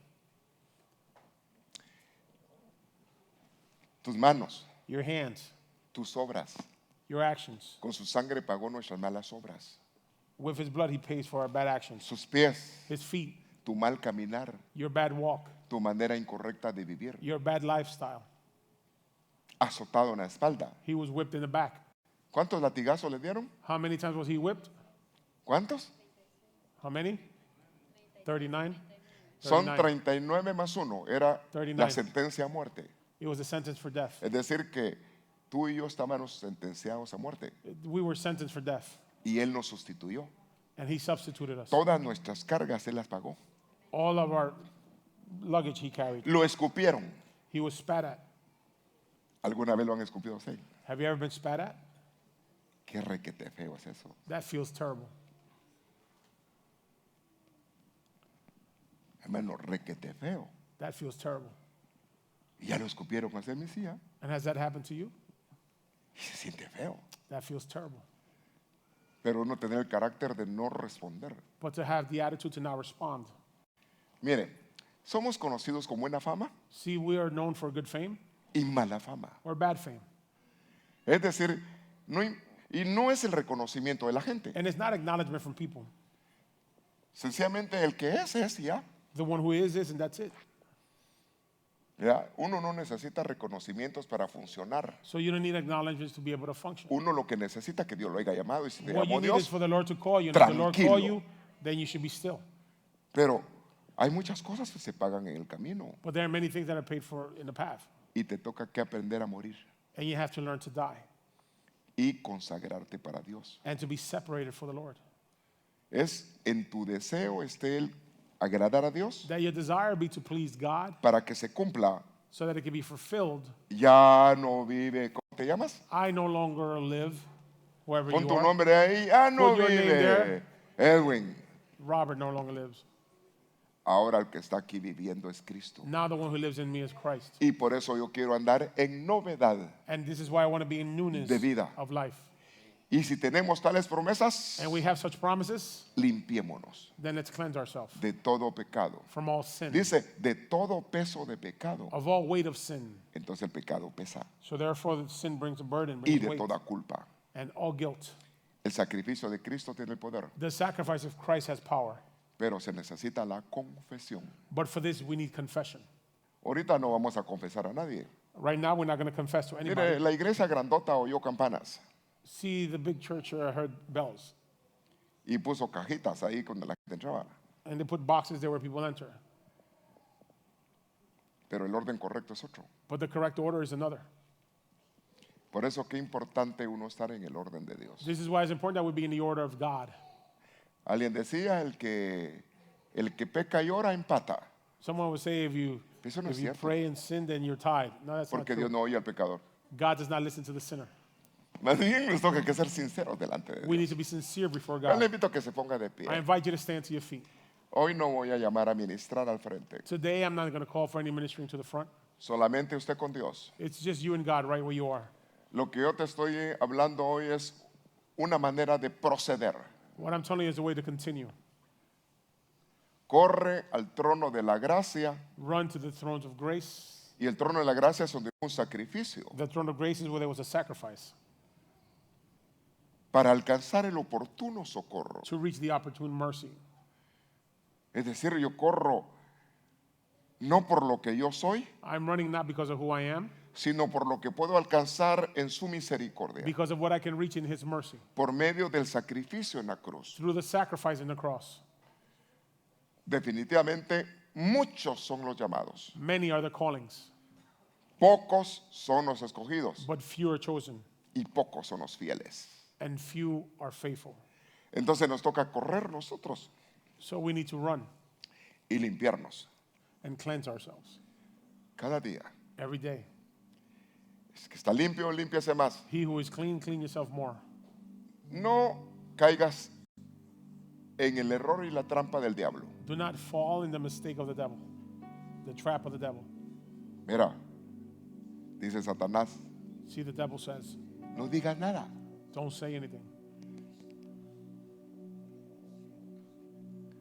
Tus manos, your hands, tus obras. your actions. Con su sangre pagó nuestras malas obras. With his blood, he pays for our bad actions. Sus pies, His feet, tu mal caminar, your bad walk, tu manera incorrecta de vivir. your bad lifestyle. Azotado en la espalda. He was whipped in the back. ¿Cuántos latigazos le dieron? How many times was he whipped? ¿Cuántos? How many? 39? Son 39. 39 más 1. Era 39. la sentencia a muerte. It was a sentence for death. Es decir, que tú y yo estábamos sentenciados a muerte. We were sentenced for death, Y Él nos sustituyó. and he substituted us. Todas nuestras cargas Él las pagó. All of our luggage he carried. Lo escupieron. He was spat at. ¿Alguna vez lo han escupido a usted? Have you ever been spat at? Qué requete feo es eso. That feels terrible. Hermano, requete feo. That feels terrible. Y ya lo escupieron a ese Mesías. And has that happened to you? Y se siente feo. That feels terrible. Pero uno tener el carácter de no responder. But to have the attitude to not respond. Mire, somos conocidos con buena fama See, we are known for good fame y mala fama. or bad fame. Es decir, y no es el reconocimiento de la gente. And it's not acknowledgement from people. Sencillamente el que es ya. The one who is, and that's it. Ya, uno no necesita reconocimientos para funcionar. So you don't need acknowledgments to be able to function. Uno lo que necesita es que Dios lo haya llamado y si te What you llamó need is Dios, for the Lord to call you. And if the Lord tranquilo. call you, then you should be still. pero hay muchas cosas que se pagan en el camino But there are many things that are paid for in the path. y te toca que aprender a morir. And you have to learn to die. y consagrarte para Dios. and to be separated for the Lord. Es en tu deseo esté el agradar a Dios That your desire be to please God para que se cumpla. so that it can be fulfilled. Ya no vive, ¿cómo te llamas? I no longer live wherever Pon you tu are. nombre ahí. Ya no Put your name vive there. Edwin. Robert no longer lives. Ahora el que está aquí viviendo es Cristo. Now the one who lives in me is Christ. Y por eso yo quiero andar en novedad. And this is why I want to be in newness De vida. of life. Y si tenemos tales promesas, And we have such promises, limpiémonos then let's cleanse ourselves de todo pecado. from all sin, Dice, de todo peso de pecado. of all weight of sin. Entonces el pecado pesa. So therefore the sin brings a burden, Y brings de weight, toda culpa. and all guilt. El sacrificio de Cristo tiene el poder. The sacrifice of Christ has power. Pero se necesita la confesión. But for this, we need confession. Ahorita no vamos a confesar a nadie. Right now, we're not going to confess to Mire, anybody. la iglesia grandota oyó campanas See, the big church heard bells, y puso cajitas ahí cuando la gente entraba. and they put boxes there where people enter. Pero el orden correcto es otro. But the correct order is another. Por eso qué importante uno estar en el orden de Dios. This is why it's important that we be in the order of God. Alguien decía, el que peca y ora empata. Someone would say, Eso no if es you cierto. pray and sin, then you're tied. No, that's not Porque true. Dios no oye al pecador. God does not listen to the sinner. Más bien nos toca que ser sinceros delante de We Dios. need to be sincere before Yo le God. invito a que se ponga de I pie. invite you to stand to your feet. Hoy no voy a llamar a ministrar al frente. Today, I'm not going to call for any ministering to the front. Solamente usted con Dios. It's just you and God right where you are. Lo que yo te estoy hablando hoy es una manera de proceder. What I'm telling you is the way to continue. Corre al trono de la gracia Run to the thrones of grace. y el trono de la gracia es donde hay un sacrificio The throne of grace is where there was a sacrifice para alcanzar el oportuno socorro. to reach the opportune mercy. Es decir, yo corro no por lo que yo soy, I'm running not because of who I am, sino por lo que puedo alcanzar en su misericordia, because of what I can reach in His mercy por medio del sacrificio en la cruz. through the sacrifice in the cross. Definitivamente, muchos son los llamados, Many are the callings, pocos son los escogidos but few are chosen, y pocos son los fieles. and few are faithful. Entonces nos toca correr nosotros So we need to run y limpiarnos and cleanse ourselves cada día. every day. Es que está limpio, límpiase más. He who is clean, clean yourself more. No caigas en el error y la trampa del diablo. Do not fall in the mistake of the devil, the trap of the devil. Mira, dice Satanás, See, the devil says, no digas nada. don't say anything.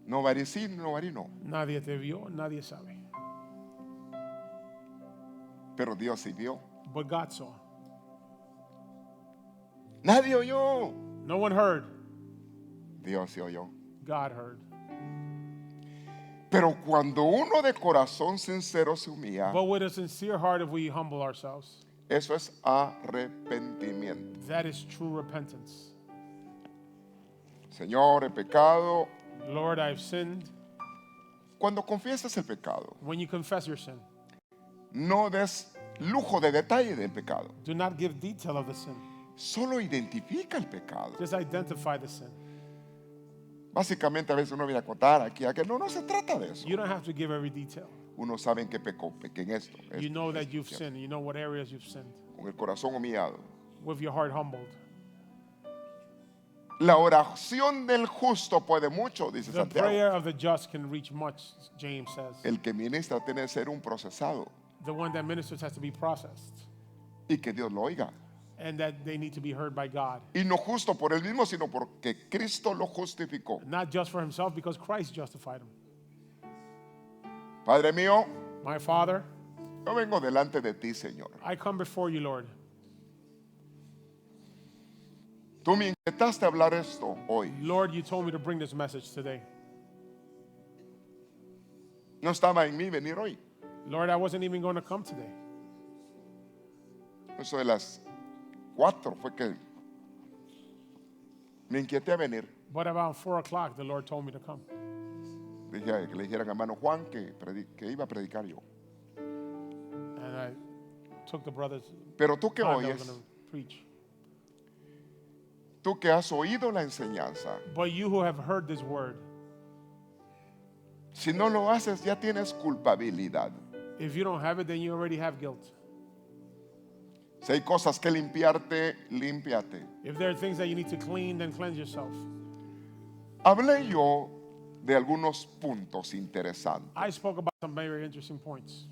No varí sí, no varí no. Nadie te vio, nadie sabe. Pero Dios sí vio. But God saw. Nadie oyó. No one heard. Dios sí oyó. God heard. Pero cuando uno de corazón sincero se humilla, But with a sincere heart, if we humble ourselves, eso es arrepentimiento. that is true repentance. Señor, he pecado. Lord, I've sinned. Cuando confiesas el pecado, When you confess your sin, no des lujo de detalle del pecado. do not give detail of the sin. Solo identifica el pecado. Just identify the sin. Básicamente a veces uno viene a contar aquí, a que no, no se trata de eso. You don't have to give every detail. Uno sabe en qué pecó, pequé en esto. You know that you've esto. sinned. You know what areas you've sinned. Con el corazón humillado. With your heart humbled. La oración del justo puede mucho, dice The Santiago. prayer of the just can reach much, James says. El que ministra tiene que ser un procesado The one that ministers has to be processed. y que Dios lo oiga. And that they need to be heard by God. Y no justo por él mismo, sino porque Cristo lo justificó. Not just for himself, because Christ justified him. Padre mío, My Father, yo vengo delante de ti, Señor. I come before you, Lord. Tú me invitaste a hablar esto hoy. Lord, you told me to bring this message today. No estaba en mí venir hoy. Lord, I wasn't even going to come today. Eso de las 4 fue que me inquieté a venir. But about 4 o'clock, the Lord told me to come. Dije que le dijeran a hermano Juan que iba a predicar yo. And I took the brothers Pero tú que time that I oyes, was going to preach. tú que has oído la enseñanza, But you who have heard this word, si no lo haces ya tienes culpabilidad. if you don't have it, then you already have guilt. Si hay cosas que limpiarte, límpiate. If there are things that you need to clean, then cleanse yourself. Hablé yo de algunos puntos interesantes. I spoke about some very interesting points.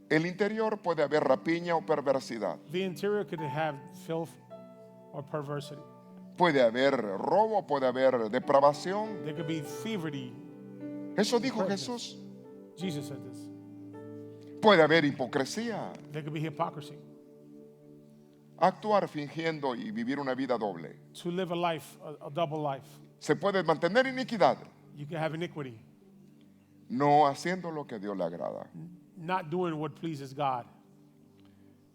El interior puede haber rapiña o perversidad. The interior could have filth or perversity. Puede haber robo, puede haber depravación. There could be thievery. Eso dijo Jesús. Jesus said this. Puede haber hipocresía. There could be hypocrisy. Actuar fingiendo y vivir una vida doble. To live a life, a double life. Se puede mantener iniquidad, You can have iniquity, no haciendo lo que a Dios le agrada. not doing what pleases God.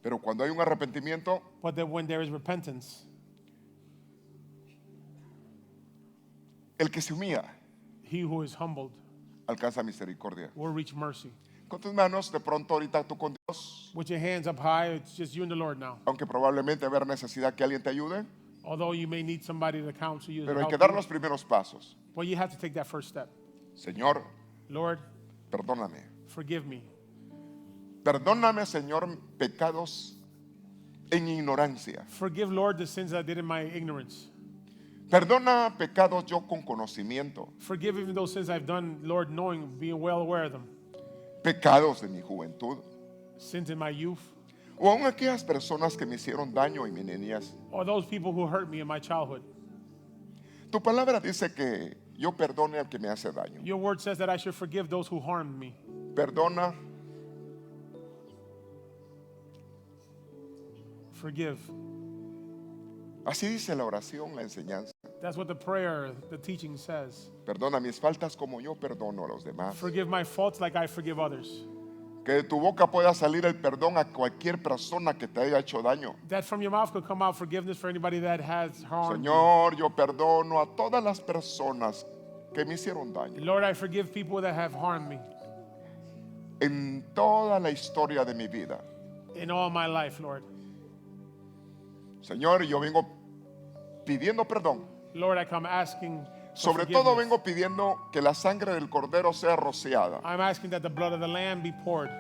Pero cuando hay un arrepentimiento, But then when there is repentance, el que se humilla he who is humbled alcanza misericordia. will reach mercy. Con tus manos, de pronto ahorita tú con Dios, With your hands up high, it's just you and the Lord now. aunque probablemente haber necesidad que alguien te ayude, Although you may need somebody to counsel you, to pero hay help que dar you, los primeros pasos. but you have to take that first step. Señor, Lord, perdóname. forgive me. Perdóname, Señor, pecados en ignorancia. Forgive, Lord, the sins I did in my ignorance. Perdona pecados yo con conocimiento. Forgive even those sins I've done, Lord, knowing, being well aware of them. Pecados de mi juventud. Sins in my youth, O aún aquellas personas que me hicieron daño en mi niñez. or those people who hurt me in my childhood. Tu palabra dice que yo perdone al que me hace daño. Your word says that I should forgive those who harmed me. Perdona. Forgive. Así dice la oración, la enseñanza. That's what the prayer, the teaching says. Perdona mis faltas como yo perdono a los demás. Forgive my faults like I forgive others. Que de tu boca pueda salir el perdón a cualquier persona que te haya hecho daño. That from your mouth could come out forgiveness for anybody that has harmed you. Señor, yo perdono a todas las personas que me hicieron daño. Lord, I forgive people that have harmed me En toda la historia de mi vida. in all my life, Lord. Señor, yo vengo pidiendo perdón. Lord, I come asking for Sobre todo forgiveness. vengo pidiendo que la sangre del cordero sea rociada. I'm asking that the blood of the Lamb be poured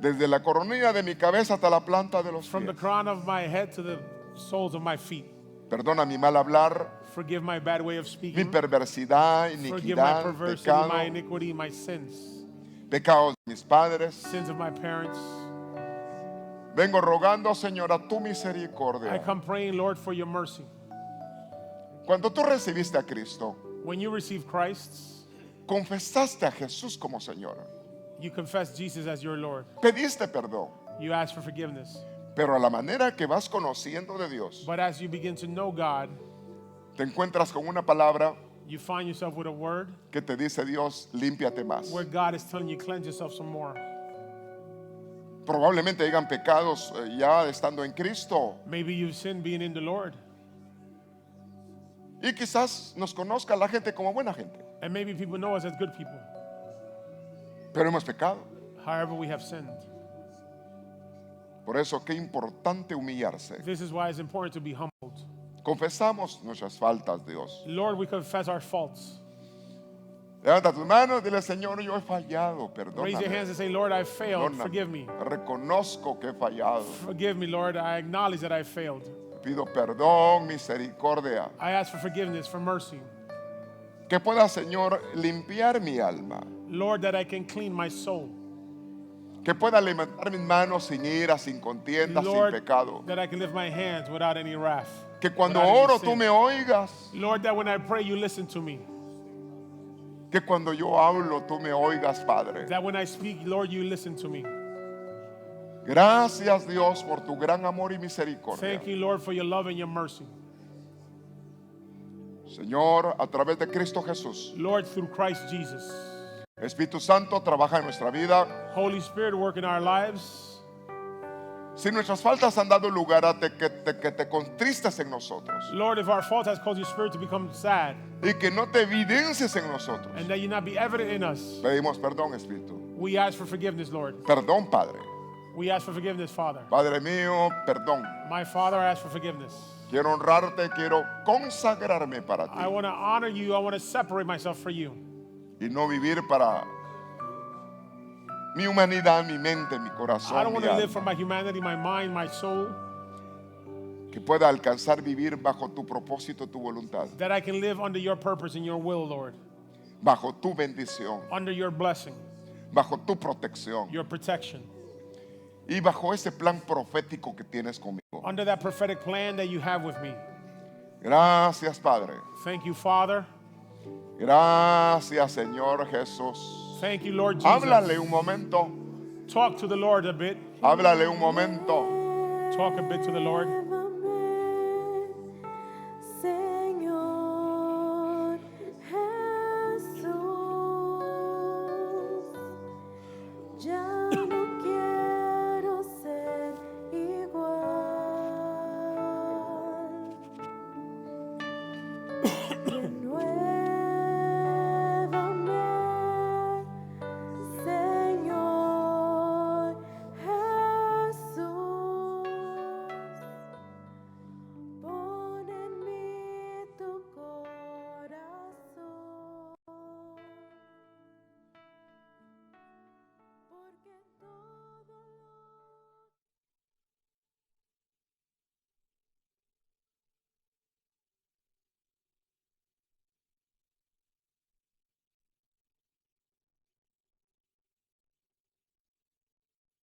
Desde la coronilla de mi cabeza hasta la planta de los from the pies. crown of my head to the soles of my feet. Perdona mi mal hablar, Forgive my bad way of mi speaking. perversidad, Forgive my iniquidad, perversity, pecado, my iniquity, my sins, pecados de mis padres. sins of my parents. Vengo rogando, Señor, a tu I misericordia. come praying, Lord, for your mercy. Cuando tú recibiste a Cristo, When you receive Christ, confesaste a Jesús como Señor. you confess Jesus as your Lord. Pediste perdón. You ask for forgiveness. Pero a la manera que vas conociendo de Dios, But as you begin to know God, te encuentras con una palabra you find yourself with a word que te dice Dios, límpiate más. where God is telling you, cleanse yourself some more. Probablemente hayan pecados ya estando en Cristo. Maybe you've sinned being in the Lord. Y quizás nos conozca la gente como buena gente. And maybe people know us as good people. Pero hemos pecado. However, we have sinned. Por eso qué importante humillarse. This is why it's important to be humbled. Confesamos nuestras faltas, Dios. Lord, we confess our faults. Levanta tus manos, dile, Señor, yo he fallado, Raise your perdóname. hands and say, Lord, I failed. Perdóname. Forgive me. Reconozco que he fallado. Forgive me, Lord. I acknowledge that I failed. Pido perdón, misericordia. I ask for forgiveness, for mercy. Que pueda, Señor, limpiar mi alma. Lord, that I can clean my soul. Que pueda levantar mis manos sin ira, sin contienda, sin Lord, pecado. that I can lift my hands without any wrath. Que cuando without any oro sin. tú me oigas. Lord, that when I pray, you listen to me. Que cuando yo hablo tú me oigas, Padre. That when I speak, Lord, you listen to me. Gracias, Dios, por tu gran amor y misericordia. Thank you, Lord, for your love and your mercy. Señor, a través de Cristo Jesús, Lord, through Christ Jesus. Espíritu Santo, trabaja en nuestra vida. Holy Spirit, work in our lives. Si nuestras faltas han dado lugar a que te contristes en nosotros Lord, if our fault has caused your spirit to become sad y que no te evidencies en nosotros, and that you not be evident in us, pedimos perdón, Espíritu. we ask for forgiveness, Lord. Perdón, Padre. We ask for forgiveness, Father. Padre mío, perdón. My Father, I ask for forgiveness. Quiero honrarte, quiero consagrarme para I ti want to honor you. I want to separate myself for you. y no vivir para mi humanidad, mi mente, mi I corazón, don't want mi to live for alma. my humanity, my mind, my soul. Que pueda alcanzar vivir bajo tu propósito, tu voluntad, That I can live under your purpose and your will, Lord. bajo tu bendición, Under your blessing, bajo tu protección your protection. y bajo ese plan profético que tienes conmigo. Under that prophetic plan that you have with me. Gracias, Padre. Thank you, Father. Gracias, Señor Jesús. Thank you, Lord Háblale Jesus. un momento. Talk to the Lord a bit. Háblale un momento. Talk a bit to the Lord.